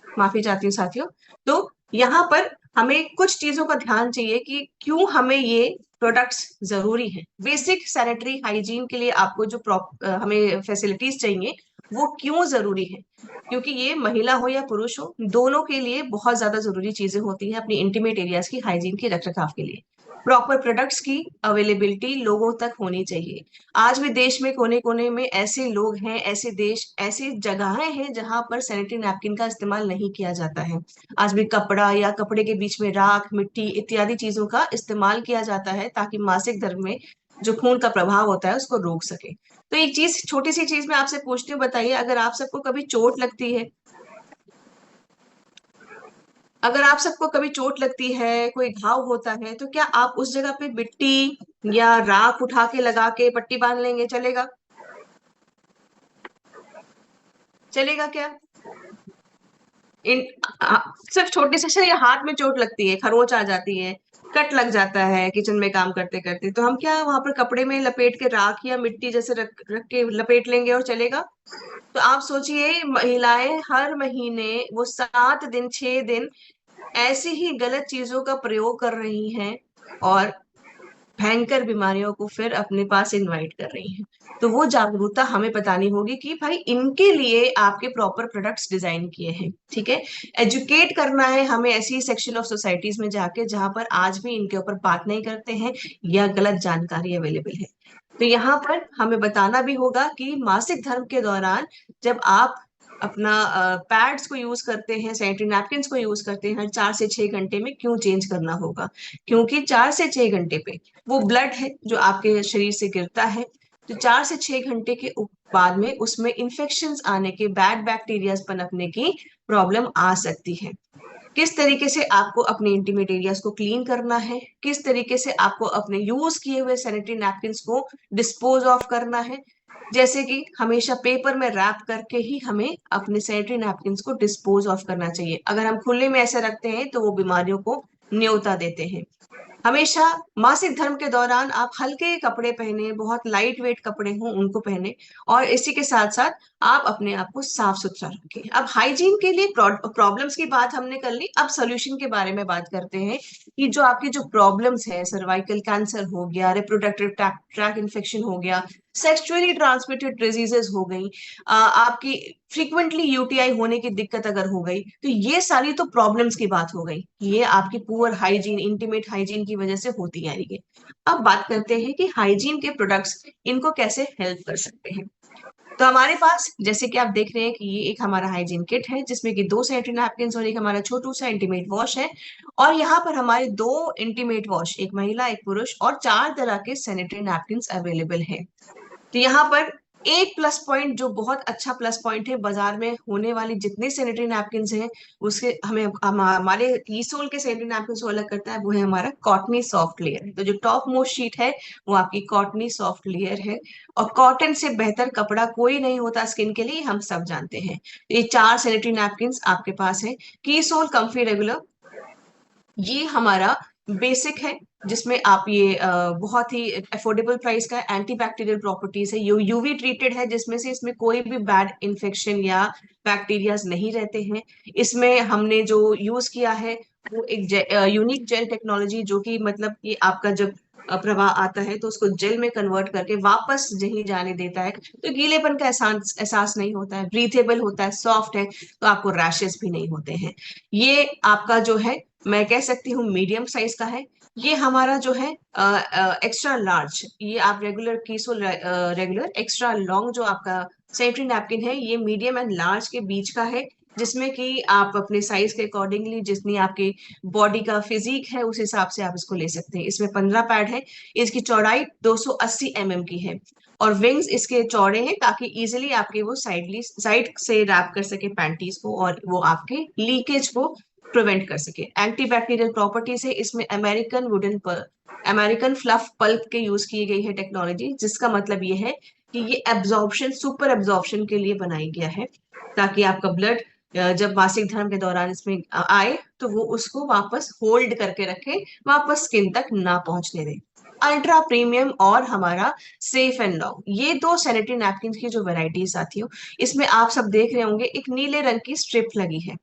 माफी चाहती हूँ साथियों। तो यहाँ पर हमें कुछ चीजों का ध्यान चाहिए कि क्यों हमें ये प्रोडक्ट्स जरूरी हैं। बेसिक सैनिटरी हाइजीन के लिए आपको जो हमें फैसिलिटीज चाहिए वो क्यों जरूरी है? क्योंकि ये महिला हो या पुरुष हो, दोनों के लिए बहुत ज्यादा जरूरी चीजें होती हैं अपनी इंटीमेट एरियाज की हाइजीन के रखरखाव के लिए। प्रॉपर प्रोडक्ट्स की अवेलेबिलिटी लोगों तक होनी चाहिए। आज भी देश में कोने कोने में ऐसे लोग हैं, ऐसे देश, ऐसी जगहें हैं जहां पर सैनिटरी नैपकिन का इस्तेमाल नहीं किया जाता है। आज भी कपड़ा या कपड़े के बीच में राख, मिट्टी इत्यादि चीजों का इस्तेमाल किया जाता है ताकि मासिक धर्म में जो खून का प्रभाव होता है उसको रोक सके। तो एक चीज, छोटी सी चीज मैं आपसे पूछती हूँ, बताइए, अगर आप सबको कभी चोट लगती है, अगर आप सबको कभी चोट लगती है, कोई घाव होता है, तो क्या आप उस जगह पे मिट्टी या राख उठा के लगा के पट्टी बांध लेंगे? चलेगा? चलेगा क्या? इन सिर्फ छोटे से या हाथ में चोट लगती है, खरोंच आ जाती है, कट लग जाता है किचन में काम करते करते, तो हम क्या वहां पर कपड़े में लपेट के राख या मिट्टी जैसे रख रख के लपेट लेंगे और चलेगा? तो आप सोचिए, महिलाएं हर महीने वो 7 दिन 6 दिन ऐसी ही गलत चीजों का प्रयोग कर रही हैं और भयंकर बीमारियों को फिर अपने पास इनवाइट कर रही हैं। तो वो जागरूकता हमें बतानी होगी कि भाई इनके लिए आपके प्रॉपर प्रोडक्ट्स डिजाइन किए हैं, ठीक है। एजुकेट करना है हमें ऐसी सेक्शन ऑफ सोसाइटीज में जाके जहां पर आज भी इनके ऊपर बात नहीं करते हैं या गलत जानकारी अवेलेबल है। तो यहाँ पर हमें बताना भी होगा कि मासिक धर्म के दौरान जब आप अपना पैड्स को यूज करते हैं, सैनिटरी नैपकिन को यूज करते हैं, 4 से 6 घंटे में क्यों चेंज करना होगा? क्योंकि 4 से 6 घंटे पे वो ब्लड है जो आपके शरीर से गिरता है, तो 4 से 6 घंटे के बाद में उसमें इन्फेक्शन आने के, बैड बैक्टीरियाज पनपने की प्रॉब्लम आ सकती है। किस तरीके से आपको अपने इंटीमेट एरियाज को क्लीन करना है, किस तरीके से आपको अपने यूज किए हुए सैनिटरी नैपकिन को डिस्पोज ऑफ करना है, जैसे कि हमेशा पेपर में रैप करके ही हमें अपने सैनिटरी नैपकिन को डिस्पोज ऑफ करना चाहिए। अगर हम खुले में ऐसे रखते हैं तो वो बीमारियों को न्योता देते हैं। हमेशा मासिक धर्म के दौरान आप हल्के कपड़े पहने, बहुत लाइट वेट कपड़े हों उनको पहने, और इसी के साथ साथ आप अपने आप को साफ सुथरा रखें। अब हाइजीन के लिए प्रॉब्लम्स की बात हमने कर ली, अब सोल्यूशन के बारे में बात करते हैं कि जो आपकी जो प्रॉब्लम्स है, सर्वाइकल कैंसर हो गया, रिप्रोडक्टिव ट्रैक इन्फेक्शन हो गया, सेक्सुअली ट्रांसमिटेड डिजीजेस हो गई, आपकी फ्रीक्वेंटली यूटीआई होने की दिक्कत अगर हो गई, तो ये सारी तो प्रॉब्लम्स की बात हो गई, ये आपकी पुअर हाइजीन, इंटीमेट हाइजीन की वजह से होती आ रही है। अब बात करते हैं कि हाइजीन के प्रोडक्ट्स इनको कैसे हेल्प कर सकते हैं। तो हमारे पास जैसे कि आप देख रहे हैं कि ये एक हमारा हाइजीन किट है जिसमें कि 2 सैनिटरी नैपकिन और एक हमारा छोटू सा इंटीमेट वॉश है, और यहाँ पर हमारे 2 इंटीमेट वॉश, एक महिला एक पुरुष, और 4 तरह के सैनिटरी नैपकिन अवेलेबल है। तो यहाँ पर एक प्लस पॉइंट, जो बहुत अच्छा प्लस पॉइंट है, बाजार में होने वाली जितने सैनिटरी नैपकिन हैं उसके हमें हमारे ईसोल के सैनिटरी नैपकिन को अलग करता है, वो है हमारा कॉटनी सॉफ्ट लेयर। तो जो टॉप मोस्ट शीट है वो आपकी कॉटनी सॉफ्ट लेयर है, और कॉटन से बेहतर कपड़ा कोई नहीं होता स्किन के लिए, हम सब जानते हैं। ये 4 सैनिटरी नैपकिन आपके पास है। कीसोल कंफी रेगुलर, ये हमारा बेसिक है, जिसमें आप ये बहुत ही अफोर्डेबल प्राइस का एंटी बैक्टीरियल प्रॉपर्टीज है, यूवी ट्रीटेड है, जिसमें से इसमें कोई भी बैड इन्फेक्शन या बैक्टीरियाज नहीं रहते हैं। इसमें हमने जो यूज किया है वो एक यूनिक जेल टेक्नोलॉजी, जो कि मतलब ये आपका जब प्रवाह आता है तो उसको जेल में कन्वर्ट करके वापस नहीं जाने देता है, तो गीलेपन का एहसास एहसास नहीं होता है, ब्रीथेबल होता है, सॉफ्ट है, तो आपको रैशेस भी नहीं होते हैं। ये आपका जो है, मैं कह सकती हूँ मीडियम साइज का है। ये हमारा जो है एक्स्ट्रा लार्ज, ये आप रेगुलर कीसो रेगुलर एक्स्ट्रा लॉन्ग जो आपका सैनिटरी नैपकिन है, ये मीडियम एंड लार्ज के बीच का है, जिसमें कि आप अपने साइज के अकॉर्डिंगली, जितनी आपकी बॉडी का फिजिक है उस हिसाब से आप इसको ले सकते हैं। इसमें 15 पैड है, इसकी चौड़ाई 280 की है, और विंग्स इसके चौड़े हैं ताकि इजिली आपके वो साइड से रैप कर सके पैंटीज को, और वो आपके लीकेज को प्रिवेंट कर सके। एंटीबैक्टीरियल प्रॉपर्टीज है इसमें, अमेरिकन फ्लफ पल्प के यूज की गई है टेक्नोलॉजी, जिसका मतलब ये है कि ये एब्जॉर्प्शन, सुपर एब्जॉर्प्शन के लिए बनाई गया है, ताकि आपका ब्लड जब मासिक धर्म के दौरान इसमें आए तो वो उसको वापस होल्ड करके रखे, वापस स्किन तक ना पहुंचने दे। अल्ट्रा प्रीमियम और हमारा सेफ एंड लॉन्ग, ये दो सैनिटरी नैपकिन की जो वेराइटीज आती हो, इसमें आप सब देख रहे होंगे एक नीले रंग की स्ट्रिप लगी है,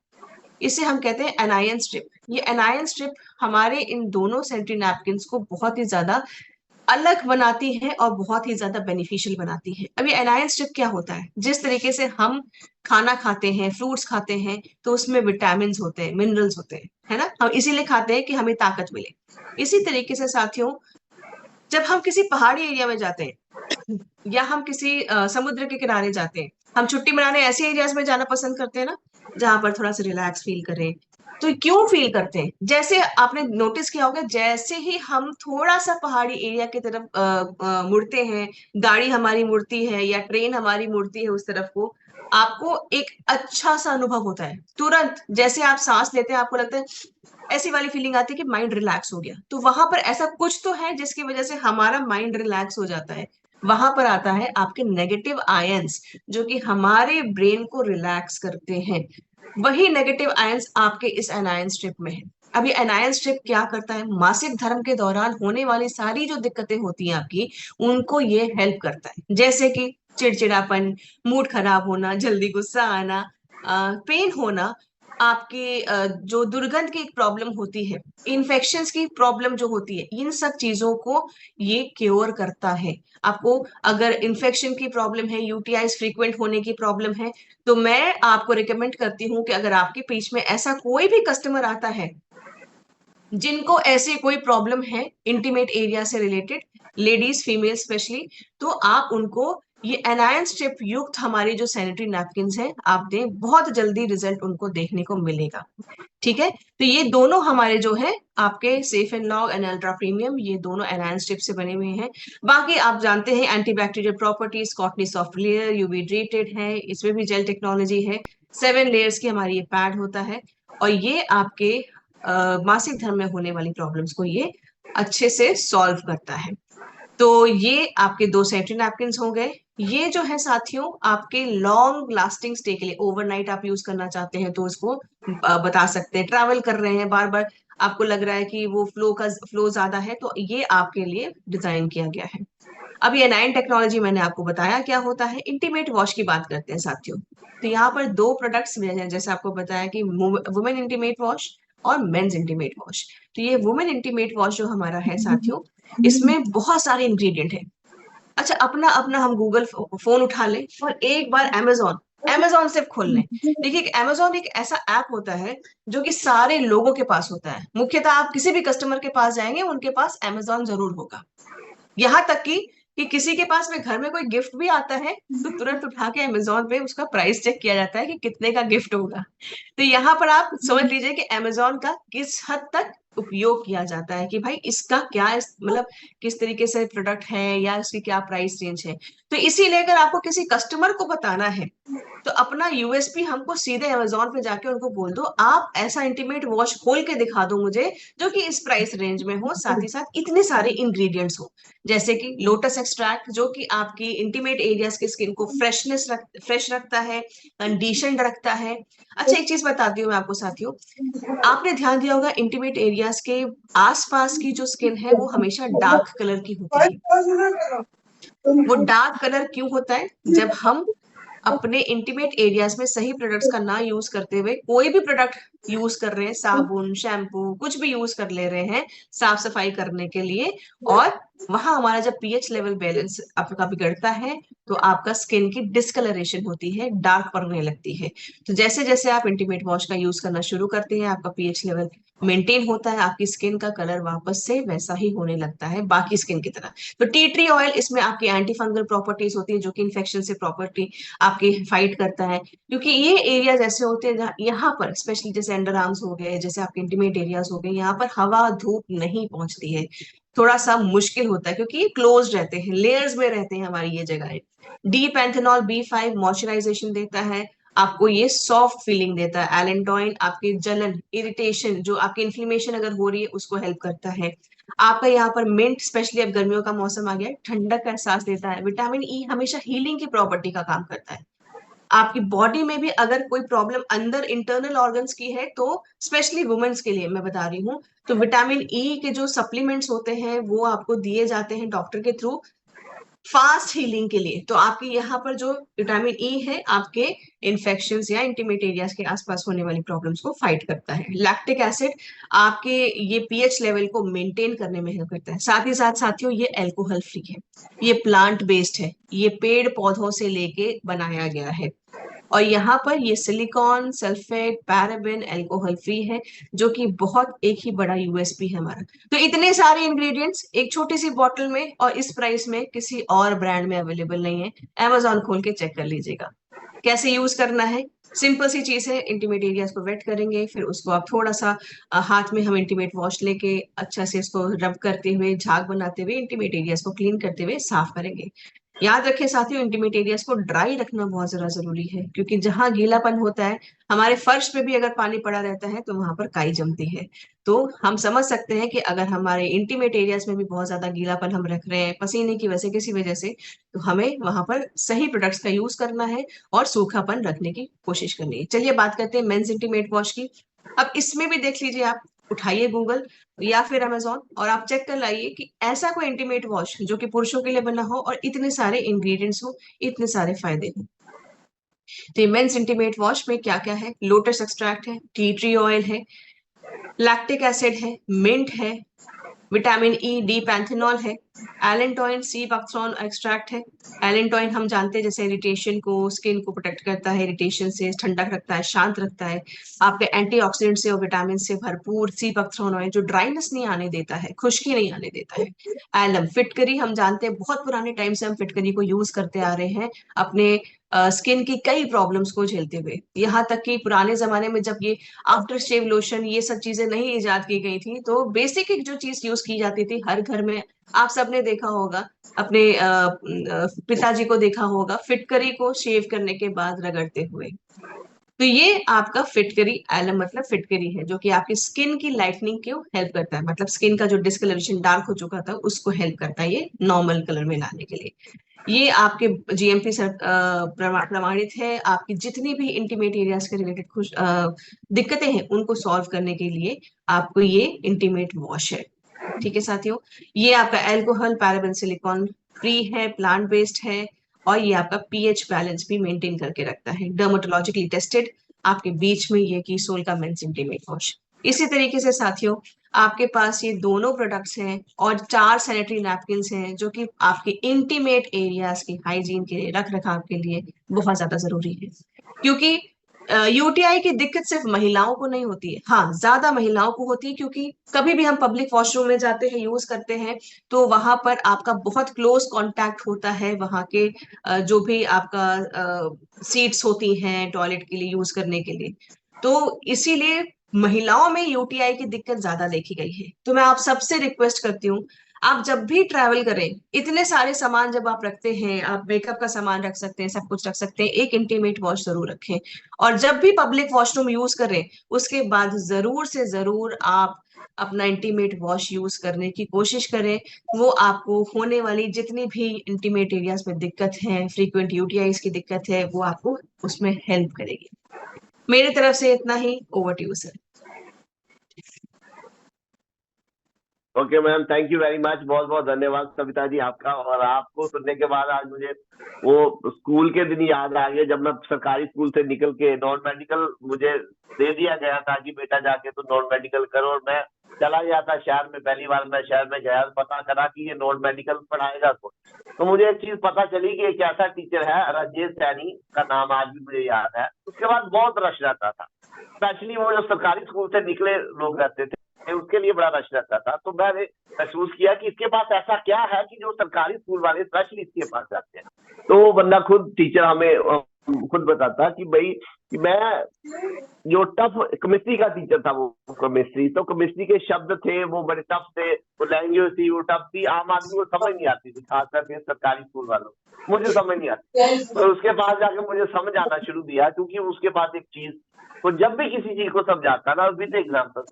इसे हम कहते हैं एनायन स्ट्रिप। ये एनायन स्ट्रिप हमारे इन दोनों सैनिटरी नैपकिन को बहुत ही ज्यादा अलग बनाती है और बहुत ही ज्यादा बेनिफिशियल बनाती है। अब ये एनायन स्ट्रिप क्या होता है, जिस तरीके से हम खाना खाते हैं, फ्रूट्स खाते हैं, तो उसमें विटामिन होते हैं, मिनरल्स होते हैं, है ना, हम इसीलिए खाते हैं कि हमें ताकत मिले। इसी तरीके से साथियों, जब हम किसी पहाड़ी एरिया में जाते हैं या हम किसी समुद्र के किनारे जाते हैं, हम छुट्टी मनाने ऐसे एरियाज में जाना पसंद करते हैं ना, जहां पर थोड़ा सा रिलैक्स फील करें। तो क्यों फील करते हैं, जैसे आपने नोटिस किया होगा, जैसे ही हम थोड़ा सा पहाड़ी एरिया की तरफ मुड़ते हैं, गाड़ी हमारी मुड़ती है या ट्रेन हमारी मुड़ती है उस तरफ को, आपको एक अच्छा सा अनुभव होता है तुरंत। जैसे आप सांस लेते हैं, आपको लगता है, ऐसी वाली फीलिंग आती है कि माइंड रिलैक्स हो गया। तो वहां पर ऐसा कुछ तो है जिसकी वजह से हमारा माइंड रिलैक्स हो जाता है। वहां पर आता है आपके नेगेटिव आयंस, जो कि हमारे ब्रेन को रिलैक्स करते हैं। वही नेगेटिव आयंस आपके इस एनायन स्ट्रिप में है। अब ये एनायन स्ट्रिप क्या करता है, मासिक धर्म के दौरान होने वाली सारी जो दिक्कतें होती हैं आपकी, उनको ये हेल्प करता है, जैसे कि चिड़चिड़ापन, मूड खराब होना, जल्दी गुस्सा आना, पेन होना, आपकी जो दुर्गंध की एक प्रॉब्लम होती है, इन्फेक्शंस की प्रॉब्लम जो होती है, इन सब चीजों को ये क्योर करता है। आपको अगर इन्फेक्शन की प्रॉब्लम है, यूटीआईज फ्रीक्वेंट होने की प्रॉब्लम है, तो मैं आपको रिकमेंड करती हूँ कि अगर आपके बीच में ऐसा कोई भी कस्टमर आता है जिनको ऐसे कोई प्रॉब्लम है इंटीमेट एरिया से रिलेटेड, लेडीज फीमेल स्पेशली, तो आप उनको ये एनायन स्ट्रिप युक्त हमारी जो सैनिटरी नैपकिन है आप दें, बहुत जल्दी रिजल्ट उनको देखने को मिलेगा। ठीक है, तो ये दोनों हमारे जो है आपके safe and long and ultra premium, ये दोनों एनायन स्ट्रिप से बने हुए हैं। बाकी आप जानते हैं antibacterial properties, cottony soft layer, UV treated है, इसमें भी जेल टेक्नोलॉजी है, 7 लेयर्स की हमारी ये पैड होता है, और ये आपके मासिक धर्म में होने वाली प्रॉब्लम्स को ये अच्छे से सॉल्व करता है। तो ये आपके दो सैनिटरी नैपकिन हो गए। ये जो है साथियों आपके लॉन्ग लास्टिंग स्टे के लिए, ओवरनाइट आप यूज करना चाहते हैं तो इसको बता सकते हैं, ट्रैवल कर रहे हैं बार बार, आपको लग रहा है कि वो फ्लो ज्यादा है, तो ये आपके लिए डिजाइन किया गया है। अब ये नाइन टेक्नोलॉजी मैंने आपको बताया क्या होता है। इंटीमेट वॉश की बात करते हैं साथियों, तो यहाँ पर दो प्रोडक्ट्स मिले हैं, जैसे आपको बताया कि वुमेन इंटीमेट वॉश और मेंस इंटीमेट वॉश। तो ये वुमेन इंटीमेट वॉश जो हमारा है साथियों, इसमें बहुत सारे इंग्रेडिएंट हैं। अच्छा, अपना अपना हम गूगल फोन उठा लें और एक बार अमेजोन सिर्फ खोल लें। देखिए, अमेजोन एक ऐसा ऐप होता है जो कि सारे लोगों के पास होता है। मुख्यतः आप किसी भी कस्टमर के पास जाएंगे, उनके पास अमेजोन जरूर होगा। यहाँ तक कि किसी के पास में घर में कोई गिफ्ट भी आता है तो तुरंत उठा के अमेजोन पे उसका प्राइस चेक किया जाता है कि कितने का गिफ्ट होगा। तो यहाँ पर आप समझ लीजिए कि अमेजोन का किस हद तक उपयोग किया जाता है, कि भाई इसका क्या मतलब किस तरीके से प्रोडक्ट है या इसकी क्या प्राइस रेंज है। तो इसीलिए अगर आपको किसी कस्टमर को बताना है तो अपना यूएसपी हमको सीधे अमेजोन पे जाके उनको बोल दो, आप ऐसा इंटीमेट वॉश खोल के दिखा दो मुझे जो कि इस प्राइस रेंज में हो, साथ ही साथ इतने सारे इंग्रेडिएंट्स हो, जैसे कि लोटस एक्सट्रैक्ट जो कि आपकी इंटीमेट एरियाज की स्किन को फ्रेश रखता है, कंडीशनड रखता है। अच्छा, एक चीज बताती हूँ मैं आपको साथियों, आपने ध्यान दिया होगा इंटीमेट एरियाज के आसपास की जो स्किन है वो हमेशा डार्क कलर की होती है। वो डार्क कलर क्यों होता है? जब हम अपने इंटीमेट एरियाज में सही प्रोडक्ट्स का ना यूज करते हुए कोई भी प्रोडक्ट यूज कर रहे हैं, साबुन, शैम्पू, कुछ भी यूज कर ले रहे हैं साफ सफाई करने के लिए, और वहां हमारा जब पीएच लेवल बैलेंस आपका बिगड़ता है तो आपका स्किन की डिस्कलरेशन होती है, डार्क पड़ने लगती है। तो जैसे जैसे आप इंटीमेट वॉश का यूज करना शुरू करते हैं, आपका पीएच लेवल मेंटेन होता है, आपकी स्किन का कलर वापस से वैसा ही होने लगता है बाकी स्किन की तरह। तो टी ट्री ऑयल, इसमें आपकी एंटी फंगल प्रॉपर्टीज होती है जो कि इन्फेक्शन से प्रॉपर्टी आपकी फाइट करता है, क्योंकि ये एरियाज ऐसे होते हैं जहाँ यहाँ पर स्पेशली जैसे अंडर आर्म्स हो गए, जैसे आपके इंटीमेट एरियाज हो गए, यहाँ पर हवा धूप नहीं पहुंचती है, थोड़ा सा मुश्किल होता है क्योंकि ये क्लोज रहते हैं, लेयर्स में रहते हैं हमारी ये जगह। डी पैंथेनॉल B5 मॉइस्चराइजेशन देता है आपको, ये सॉफ्ट फीलिंग देता है। एलेंटॉइन आपकी जलन, इरिटेशन, जो आपकी इन्फ्लेमेशन अगर हो रही है उसको हेल्प करता है। आपका यहाँ पर मिंट, स्पेशली अब गर्मियों का मौसम आ गया है, ठंडक का एहसास देता है। विटामिन ई हमेशा हीलिंग की प्रॉपर्टी का काम करता है। आपकी बॉडी में भी अगर कोई प्रॉब्लम अंदर इंटरनल ऑर्गन्स की है, तो स्पेशली वुमेन्स के लिए मैं बता रही हूँ, तो विटामिन ई के जो सप्लीमेंट्स होते हैं वो आपको दिए जाते हैं डॉक्टर के थ्रू फास्ट हीलिंग के लिए। तो आपके यहाँ पर जो विटामिन ई है आपके इन्फेक्शंस या इंटीमेट एरियाज के आसपास होने वाली प्रॉब्लम्स को फाइट करता है। लैक्टिक एसिड आपके ये पीएच लेवल को मेंटेन करने में हेल्प करता है। साथ ही साथ साथियों, ये अल्कोहल फ्री है, ये प्लांट बेस्ड है, ये पेड़ पौधों से लेके बनाया गया है, और यहाँ पर ये silicon, sulphate, paraben, alcohol free है, जो कि बहुत एक ही बड़ा यूएसपी है हमारा। तो इतने सारे इंग्रेडिएंट्स एक छोटी सी बॉटल में और इस प्राइस में किसी और ब्रांड में अवेलेबल नहीं है। अमेजोन खोल के चेक कर लीजिएगा। कैसे यूज करना है? सिंपल सी चीज है, इंटीमेट एरियाज को वेट करेंगे, फिर उसको आप थोड़ा सा हाथ में हम इंटीमेट वॉश लेके अच्छा से इसको रब करते हुए, झाग बनाते हुए, इंटीमेट एरियाज को क्लीन करते हुए साफ करेंगे। याद रखें साथियों, इंटीमेट एरियाज को ड्राई रखना बहुत ज्यादा जरूरी है, क्योंकि जहां गीलापन होता है, हमारे फर्श पे भी अगर पानी पड़ा रहता है तो वहां पर काई जमती है। तो हम समझ सकते हैं कि अगर हमारे इंटीमेट एरियाज में भी बहुत ज्यादा गीलापन हम रख रहे हैं पसीने की वजह से, किसी वजह से, तो हमें वहां पर सही प्रोडक्ट्स का यूज करना है और सूखापन रखने की कोशिश करनी है। चलिए बात करते हैं मेंस इंटीमेट वॉश की। अब इसमें भी देख लीजिए, आप उठाइए गूगल या फिर अमेजोन और आप चेक कर लाइए कि ऐसा कोई इंटीमेट वॉश जो कि पुरुषों के लिए बना हो और इतने सारे इंग्रेडिएंट्स हो, इतने सारे फायदे हो। तो मेंस इंटीमेट वॉश में क्या क्या है? लोटस एक्सट्रैक्ट है, टी ट्री ऑयल है, लैक्टिक एसिड है, मिंट है, विटामिन ई, डी पैंथेनॉल है, एलेंटॉइन, सी बकथ्रॉन एक्सट्रैक्ट है। एलेंटॉइन हम जानते हैं जैसे इरिटेशन को, स्किन को प्रोटेक्ट करता है, इरिटेशन से ठंडक रखता है, शांत रखता है। आपके एंटीऑक्सीडेंट से और विटामिन से भरपूर सी बकथ्रॉन ऑयल जो ड्राइनेस नहीं आने देता है, खुश्की नहीं आने देता है। एलम, फिटकरी हम जानते हैं, बहुत पुराने टाइम से हम फिटकरी को यूज करते आ रहे हैं अपने स्किन की कई प्रॉब्लम्स को झेलते हुए। यहाँ तक कि पुराने जमाने में जब ये आफ्टर शेव लोशन, ये सब चीजें नहीं इजाद की गई थी, तो बेसिक एक जो चीज यूज की जाती थी हर घर में, आप सबने देखा होगा, अपने पिताजी को देखा होगा फिटकरी को शेव करने के बाद रगड़ते हुए। तो ये आपका फिटकरी एलम मतलब फिटकरी है, जो कि आपकी स्किन की लाइटनिंग को हेल्प करता है, मतलब स्किन का जो डिस्कलरेशन डार्क हो चुका था उसको हेल्प करता है ये नॉर्मल कलर में लाने के लिए। ये आपके जीएमपी प्रमाणित है, आपकी जितनी भी इंटीमेट एरियाज के रिलेटेड कुछ दिक्कतें हैं उनको सॉल्व करने के लिए आपको ये इंटीमेट वॉश है। ठीक है साथियों, ये आपका अल्कोहल, पैराबेन, सिलिकॉन फ्री है, प्लांट बेस्ड है, और ये आपका पीएच बैलेंस भी मेंटेन करके रखता है। डर्मेटोलॉजिकली टेस्टेड आपके बीच में ये कीसोल का मेंस इंटीमेट वॉश। इसी तरीके से साथियों, आपके पास ये दोनों प्रोडक्ट्स हैं और 4 सैनिटरी नैपकिन हैं जो कि आपके इंटीमेट एरियाज की हाइजीन के लिए, रख रखाव के लिए बहुत ज्यादा जरूरी है। क्योंकि यूटीआई की दिक्कत सिर्फ महिलाओं को नहीं होती है, हाँ ज्यादा महिलाओं को होती है, क्योंकि कभी भी हम पब्लिक वॉशरूम में जाते हैं, यूज करते हैं, तो वहां पर आपका बहुत क्लोज कांटेक्ट होता है वहां के जो भी आपका सीट्स होती हैं टॉयलेट के लिए यूज करने के लिए, तो इसीलिए महिलाओं में यूटीआई की दिक्कत ज्यादा देखी गई है। तो मैं आप सबसे रिक्वेस्ट करती हूँ, आप जब भी ट्रैवल करें, इतने सारे सामान जब आप रखते हैं, आप मेकअप का सामान रख सकते हैं, सब कुछ रख सकते हैं, एक इंटीमेट वॉश जरूर रखें। और जब भी पब्लिक वॉशरूम यूज करें, उसके बाद जरूर से जरूर आप अपना इंटीमेट वॉश यूज करने की कोशिश करें। वो आपको होने वाली जितनी भी इंटीमेट एरियाज में दिक्कत है, फ्रीक्वेंट यूटीआईज की दिक्कत है, वो आपको उसमें हेल्प करेगी। मेरी तरफ से इतना ही। Over to you sir. Okay ma'am, thank you very much, बहुत बहुत धन्यवाद सविता जी आपका। और आपको सुनने के बाद आज मुझे वो स्कूल के दिन याद आ गए, जब मैं सरकारी स्कूल से निकल के नॉन मेडिकल मुझे दे दिया गया था कि बेटा जाके तो नॉन मेडिकल करो, और मैं चला गया था शहर में। पहली बार मैं शहर में गया, पता करा कि ये नॉन मेडिकल पढ़ाएगा तो मुझे एक चीज पता चली कि एक ऐसा टीचर है, राजेश सैनी का नाम आज भी मुझे याद है। उसके बाद बहुत रश रहता था, स्पेशली वो जो सरकारी स्कूल से निकले लोग रहते थे उसके लिए बड़ा रश रहता था। तो मैंने महसूस किया कि इसके पास ऐसा क्या है कि जो सरकारी स्कूल वाले स्पेशली इसके पास जाते हैं। तो वो बंदा खुद टीचर हमें खुद बताता कि भाई कि मैं जो टफ केमिस्ट्री का टीचर था, वो केमिस्ट्री, तो केमिस्ट्री के शब्द थे वो बड़े टफ थे, वो लैंग्वेज थी वो टफ थी, आम आदमी को समझ नहीं आती थी, खास करके सरकारी स्कूल वालों मुझे समझ नहीं आती। तो उसके पास जाके मुझे समझ आना शुरू किया, क्योंकि उसके पास एक चीज, तो जब भी किसी चीज को समझाता ना विद एग्जाम्पल,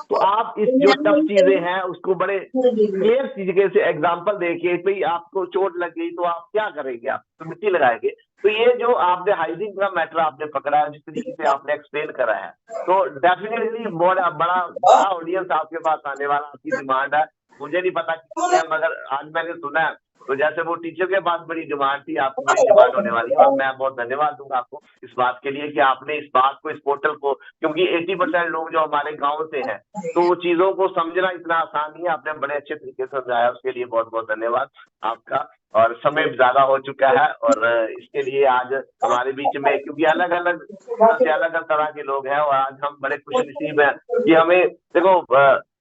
तो आप इस जो टफ चीजें हैं उसको बड़े क्लियर तरीके से एग्जाम्पल देके, भाई आपको चोट लग गई तो आप क्या करेंगे, आप तो मिट्टी लगाएंगे। तो ये जो आपने हाइजीन का मैटर आपने पकड़ा है, जिस तरीके से आपने एक्सप्लेन करा है, तो डेफिनेटली बड़ा ऑडियंस आपके पास आने वाला, आपकी डिमांड है। मुझे नहीं पता कितनी है, मगर आज मैंने सुना है तो जैसे वो टीचर के पास बड़ी डिमांड थी, आपको बड़ी डिमांड होने वाली है। और मैं बहुत धन्यवाद दूंगा आपको इस बात के लिए कि आपने इस बात को, इस पोर्टल को, क्योंकि 80% लोग जो हमारे गांव से हैं, तो वो चीजों को समझना इतना आसान नहीं है, आपने बड़े अच्छे तरीके से समझाया, उसके लिए बहुत बहुत धन्यवाद आपका। और समय ज्यादा हो चुका है, और इसके लिए आज हमारे बीच में, क्योंकि अलग अलग तरह के लोग हैं, और आज हम बड़े खुशनसीब हैं कि हमें देखो,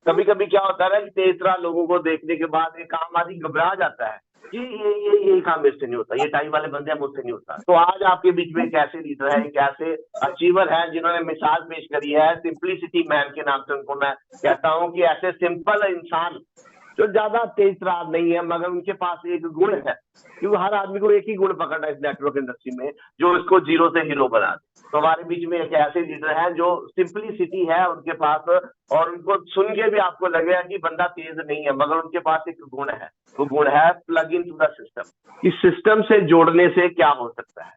कभी कभी क्या होता है ना कि तेज तरह लोगों को देखने के बाद एक आम आदमी घबरा जाता है कि ये काम मेरे से नहीं होता, ये टाइम वाले बंदे हैं मुझसे नहीं होता। तो आज आपके बीच में एक ऐसे लीडर है, एक ऐसे अचीवर है जिन्होंने मिसाल पेश करी है, सिंपलिसिटी मैन के नाम से उनको मैं कहता हूँ कि ऐसे सिंपल इंसान जो ज्यादा तेज तरार नहीं है, मगर उनके पास एक गुण है, क्योंकि हर आदमी को एक ही गुण पकड़ना है इस नेटवर्क इंडस्ट्री में, जो इसको जीरो से हीरो बना दे। तो हमारे बीच में एक ऐसे लीडर हैं जो सिंपलिसिटी है उनके पास, और उनको सुन के भी आपको लगेगा कि बंदा तेज नहीं है, मगर उनके पास एक गुण है, वो गुण है plug in to the system. इस सिस्टम से जोड़ने से क्या हो सकता है।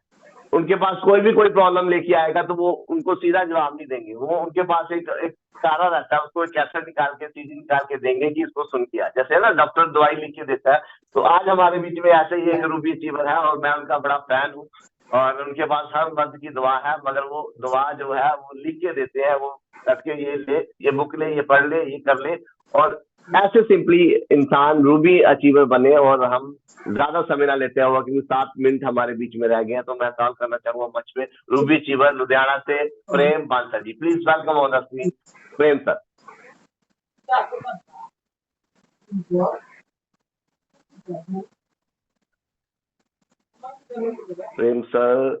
उनके पास कोई भी कोई प्रॉब्लम लेके आएगा तो वो उनको सीधा जवाब नहीं देंगे, वो उनके पास एक सारा रहता है, उसको एक कैसे निकाल के सीधी निकाल के देंगे कि इसको सुन किया, जैसे ना डॉक्टर दवाई लिख के देता है। तो आज हमारे बीच में ऐसे ही एक रूबी अचीवर है, और मैं उनका बड़ा फैन हूँ, और उनके पास हर मर्द की दुआ है, मगर वो दुआ जो है वो लिख के देते हैं, वो करके ये ले, ये बुक ले, ये पढ़ ले, ये कर ले, और ऐसे सिंपली इंसान रूबी अचीवर बने। और हम ज्यादा समय ना लेते हुआ, क्योंकि 7 मिनट हमारे बीच में रह गए हैं, तो मैं कॉल करना चाहूंगा मंच पे रूबी अचीवर लुधियाना से Prem Bansal ji. Please welcome on the screen Prem sir. Prem sir.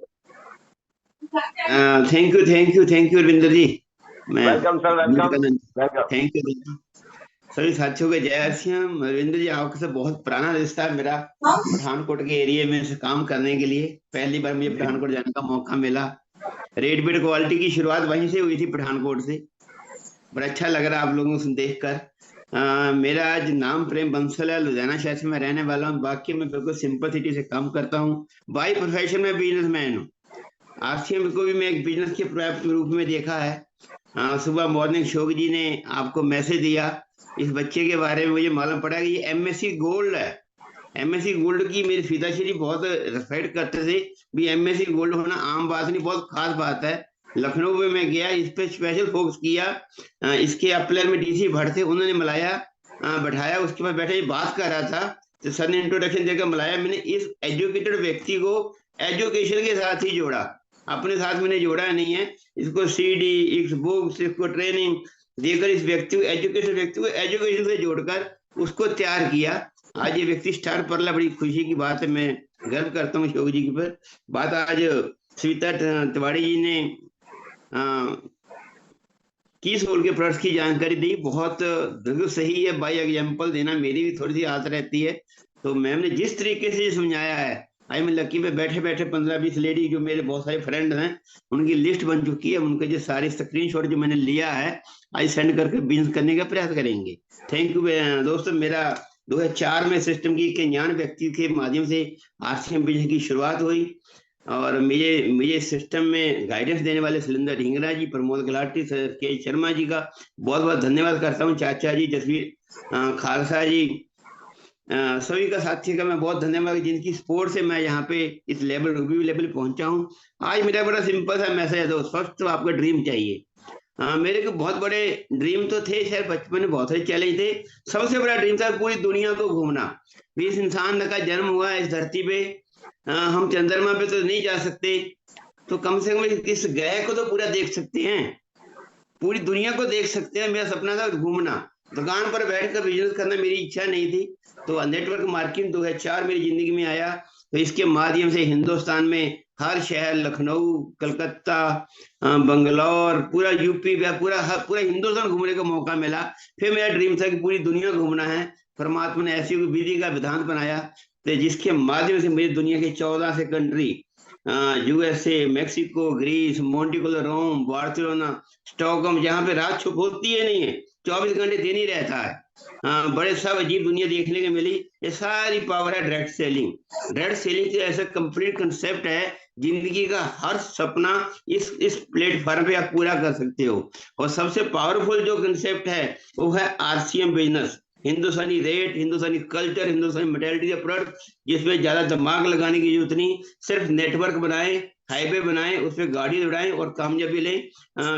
Thank you Ravindra ji. Welcome sir, welcome. Thank you सभी साथियों के जय श्याम। रविंद्र जी, आपसे बहुत पुराना रिश्ता है मेरा, पठानकोट के एरिया में से काम करने के लिए पहली बार मुझे पठानकोट जाने का मौका मिला। रेड बीट क्वालिटी की शुरुआत वहीं से हुई थी, पठानकोट से। बड़ा अच्छा लग रहा आप लोगों से देखकर। मेरा आज नाम प्रेम बंसल है, लुधियाना शहर से मैं रहने वाला हूँ। बाकी मैं बिल्कुल सिंपल सिटी से काम करता हूँ, बाई प्रोफेशन में बिजनेसमैन हूँ। आरसीएम को भी मैं एक बिजनेस के रूप में देखा है। सुबह मॉर्निंग शोक जी ने आपको मैसेज दिया इस बच्चे के बारे में, मुझे मालूम पड़ा कि ये एमएससी गोल्ड है। एमएससी गोल्ड की मेरे पिताश्री बहुत रिस्पेक्ट करते थे भी, एमएससी गोल्ड होना आम बात नहीं, बहुत खास बात है। लखनऊ में मैं गया, इस पे स्पेशल फोकस किया। इसके अप्लायर में डीसी भट्ट थे, उन्होंने मिलाया, बैठाया, उसके बाद बैठे बात कर रहा था, तो सर ने इंट्रोडक्शन देकर मिलाया। मैंने इस एजुकेटेड व्यक्ति को एजुकेशन के साथ ही जोड़ा, अपने साथ मैंने जोड़ा नहीं है। इसको सीडी, इस बुक्स, इसको ट्रेनिंग देकर इस व्यक्ति को एजुकेशन से जोड़कर उसको तैयार किया। आज ये व्यक्ति स्टार पर बड़ी खुशी की बात है, मैं गर्व करता हूँ शोक जी की पर बात। आज श्वेता तिवारी जी ने किस ओल के प्रोडक्ट्स की जानकारी दी, बहुत बिल्कुल सही है। बाई एग्जाम्पल देना मेरी भी थोड़ी सी आदत रहती है। तो मैम ने जिस तरीके से समझाया है, आई एम लकी में बैठे बैठे 15-20 लेडी जो मेरे बहुत सारे फ्रेंड हैं उनकी लिस्ट बन चुकी है, उनके जो सारे स्क्रीनशॉट जो मैंने लिया है आज सेंड करके बिजनेस करने का प्रयास करेंगे। थैंक यू दोस्तों। मेरा 2004 में सिस्टम की के ज्ञान व्यक्ति के माध्यम से आरसीएम बिजनेस की शुरुआत हुई और मुझे सिस्टम में गाइडेंस देने वाले सुलिंदर ढींगरा जी, प्रमोद गलाटी, के शर्मा जी का बहुत बहुत धन्यवाद करता हूँ। चाचा जी, जसवीर खालसा जी, सभी का साथी का मैं बहुत धन्यवाद, जिनकी सपोर्ट से मैं यहाँ पे इस लेवल रिव्यू लेवल पहुंचा हूँ। आज मेरा बड़ा सिंपल सा मैसेज है दोस्त, फर्स्ट तो आपका ड्रीम चाहिए। मेरे को बहुत बड़े ड्रीम तो थे, शायद बचपन में बहुत सारे चैलेंज थे। सबसे बड़ा ड्रीम था पूरी दुनिया को घूमना। इस इंसान का जन्म हुआ है इस धरती पे, हम चंद्रमा पे तो नहीं जा सकते, तो कम से कम इस ग्रह को तो पूरा देख सकते हैं, पूरी दुनिया को देख सकते हैं। मेरा सपना था घूमना। दुकान पर बैठकर बिजनेस करना मेरी इच्छा नहीं थी। तो नेटवर्क मार्केटिंग 2004 मेरी जिंदगी में आया। तो इसके माध्यम से हिंदुस्तान में हर शहर, लखनऊ, कलकत्ता, बंगलौर, पूरा यूपी, पूरा हिंदुस्तान घूमने का मौका मिला। फिर मेरा ड्रीम था कि पूरी दुनिया घूमना है। परमात्मा ने ऐसी विधि का विधान बनाया तो जिसके माध्यम से मेरी दुनिया के 14 से कंट्री, यूएसए, मेक्सिको, ग्रीस, मोंटिकोलो, रोम, बार्सिलोना, स्टॉकहोम, जहाँ पे रात छुप होती है नहीं है, 24 घंटे दिन ही रहता है। बड़े सब अजीब दुनिया देखने को मिली। ये सारी पावर है डायरेक्ट सेलिंग। डायरेक्ट सेलिंग ऐसा कंप्लीट कंसेप्ट है, जिंदगी का हर सपना इस प्लेटफॉर्म पे आप पूरा कर सकते हो। और सबसे पावरफुल जो कंसेप्ट है वो है आरसीएम बिजनेस। हिंदुस्तानी रेट, हिंदुस्तानी कल्चर, हिंदुस्तानी मेंटालिटी का प्रोडक्ट, जिसमें ज्यादा दिमाग लगाने की जरूरत नहीं, सिर्फ नेटवर्क बनाए, हाईवे बनाए, उस पर गाड़ी उड़ाएं और कामयाबी लें।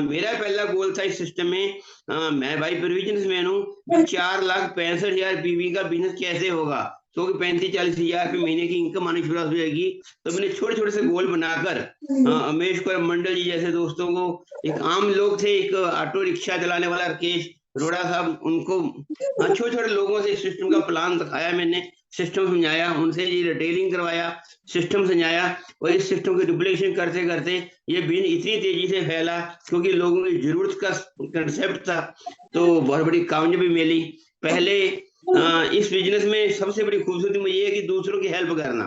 मेरा पहला गोल था इस सिस्टम में, मैं भाई बिजनेसमैन हूँ, 4,65,000 पीवी का बिजनेस कैसे होगा, क्योंकि 35-40 हजार रुपये महीने की इनकम आनी शुरू हो जाएगी। तो मैंने छोटे छोटे से गोल बनाकर अमेश कुमार मंडल जी जैसे दोस्तों को, एक आम लोग थे, एक ऑटो रिक्शा चलाने वाला राकेश रोड़ा साहब, उनको छोटे छोटे लोगों से सिस्टम का प्लान दिखाया, मैंने सिस्टम समझाया, उनसे ये रिटेलिंग करवाया, सिस्टम समझाया। और इस सिस्टम की डुप्लीकेशन करते करते ये बिजनेस इतनी तेजी से फैला क्योंकि लोगों की जरूरत का कंसेप्ट था, तो बहुत बड़ी कामयाबी मिली। पहले इस बिजनेस में सबसे बड़ी खूबसूरती मुझे ये है कि दूसरों की हेल्प करना।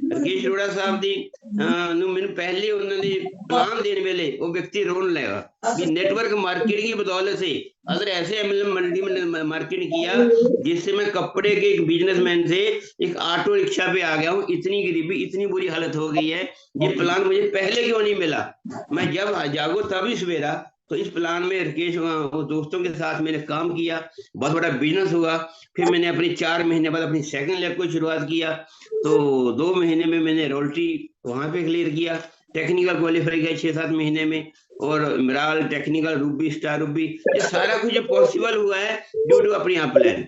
राकेश रोड़ा साहब दी मैंने पहले उन्होंने प्लान देने वाले वो व्यक्ति रोन लेगा कि नेटवर्क मार्केटिंग की बदौलत से अगर ऐसे मल्टी मार्केटिंग किया जिससे मैं कपड़े के एक बिजनेसमैन से एक ऑटो रिक्शा पे आ गया हूँ। इतनी गरीबी, इतनी बुरी हालत हो गई है, ये प्लान मुझे पहले क्यों नहीं मिला? मैं जब जागो तभी सवेरा। तो इस प्लान में राकेश वो दोस्तों के साथ मैंने काम किया, बहुत बड़ा बिजनेस हुआ। फिर मैंने अपनी 4 महीने बाद अपनी सेकंड लेग को शुरुआत किया। तो 2 महीने में मैंने रॉयल्टी वहां पे क्लियर किया, टेक्निकल क्वालिफाई किया 6-7 महीने में, और मिराल टेक्निकल, रूबी, स्टार रूबी, ये सारा कुछ पॉसिबल हुआ है ड्यू टू अपनी आप प्लान।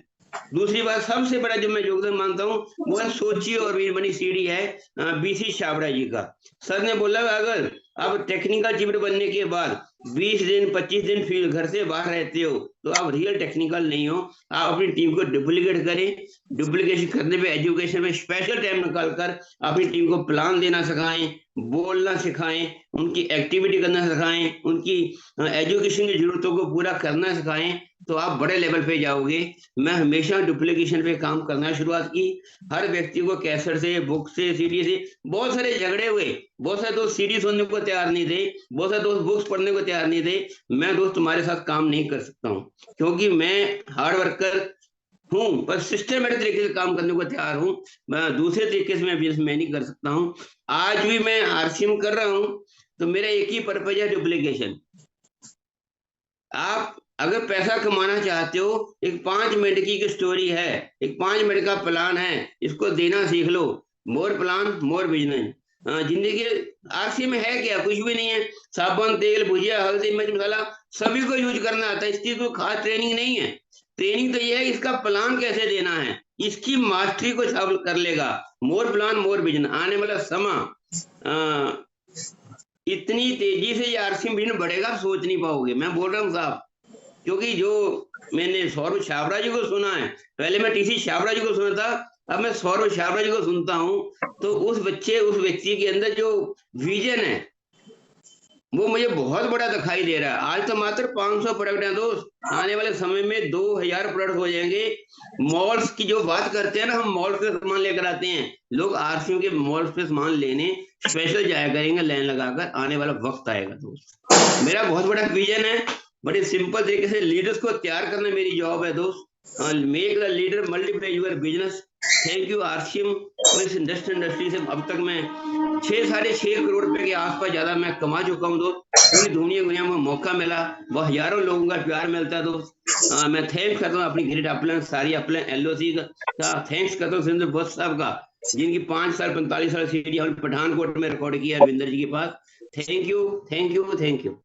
दूसरी बात सबसे बड़ा जो मैं योगदान मानता हूँ वो है सोची और वीरमणि सीडी है बीसी छाबड़ा जी का। सर ने बोला अगर आप टेक्निकल चीफ बनने के बाद 20 दिन 25 दिन फील्ड घर से बाहर रहते हो तो आप रियल टेक्निकल नहीं हो। आप अपनी टीम को डुप्लीकेट करें, डुप्लीकेशन करने पे एजुकेशन में स्पेशल टाइम निकालकर अपनी टीम को प्लान देना सिखाएं, बोलना सिखाएं, उनकी एक्टिविटी करना सिखाएं, उनकी एजुकेशन की जरूरतों को पूरा करना सिखाएं, तो आप बड़े लेवल पे जाओगे। मैं हमेशा डुप्लीकेशन पे काम करना शुरुआत की। हर व्यक्ति को कैसेट से, बुक से, सीडी से, बहुत सारे झगड़े हुए, बहुत सारे दोस्त सीडी सुनने को तैयार नहीं थे, बहुत सारे दोस्त बुक्स पढ़ने को तैयार नहीं थे। मैं दोस्त तुम्हारे साथ काम नहीं कर सकता हूँ क्योंकि मैं हार्ड वर्कर हूँ, पर सिस्टमेटिक तरीके से काम करने को तैयार हूँ। मैं दूसरे तरीके से मैं नहीं कर सकता हूँ। आज भी मैं आरसीएम कर रहा हूँ तो मेरा एक ही पर्पज है, डुप्लीकेशन। आप अगर पैसा कमाना चाहते हो, एक 5 मिनट की स्टोरी है, एक 5 मिनट का प्लान है, इसको देना सीख लो। मोर प्लान मोर बिजनेस। जिंदगी आरसी में है क्या? कुछ भी नहीं है। साबुन, तेल, भुजिया, हल्दी, मिर्च, मसाला सभी को यूज करना आता है। इसकी कोई खास ट्रेनिंग नहीं है। ट्रेनिंग तो ये है इसका प्लान कैसे देना है, इसकी मास्टरी को सब कर लेगा। मोर प्लान मोर बिजनेस। आने वाला समय इतनी तेजी से आरसी बिजनेस बढ़ेगा, सोच नहीं पाओगे। मैं बोल रहा हूँ साहब, क्योंकि जो मैंने सौरभ छाबड़ा जी को सुना है, पहले मैं टीसी छाबड़ा जी को सुना था, अब मैं सौरभ छाबड़ा जी को सुनता हूँ, तो उस व्यक्ति के अंदर जो विजन है, वो मुझे बहुत बड़ा दिखाई दे रहा है। आज तो मात्र 500 प्रोडक्ट हैं दोस्त, आने वाले समय में 2000 प्रोडक्ट हो जाएंगे। मॉल्स की जो बात करते हैं ना, हम मॉल से सामान लेकर आते हैं, लोग आरसीएम के मॉल्स पे सामान लेने स्पेशल जाया करेंगे लाइन लगाकर। आने वाला वक्त आएगा दोस्त। मेरा बहुत बड़ा विजन है, बड़े सिंपल तरीके से लीडर्स को तैयार करना मेरी जॉब है दोस्त। Make the leader multiply your business. Thank you RCM. और इस इंडस्ट्री से अब तक मैं 6-6.5 करोड़ रुपए के आसपास ज्यादा मैं कमा चुका हूँ दोस्त। पूरी दुनिया में मौका मिला, वह हजारों लोगों का प्यार मिलता है दोस्त। मैं थैंक्स करता हूँ अपनी ग्रेट अपलाइन सारी अपलाइन एलओसी का थैंक्स करता हूँ सिंधु बस साहब का, जिनकी 5 साल 45 साल सीडी हमने पठानकोट में रिकॉर्ड किया है रविंदर जी के पास। Thank you.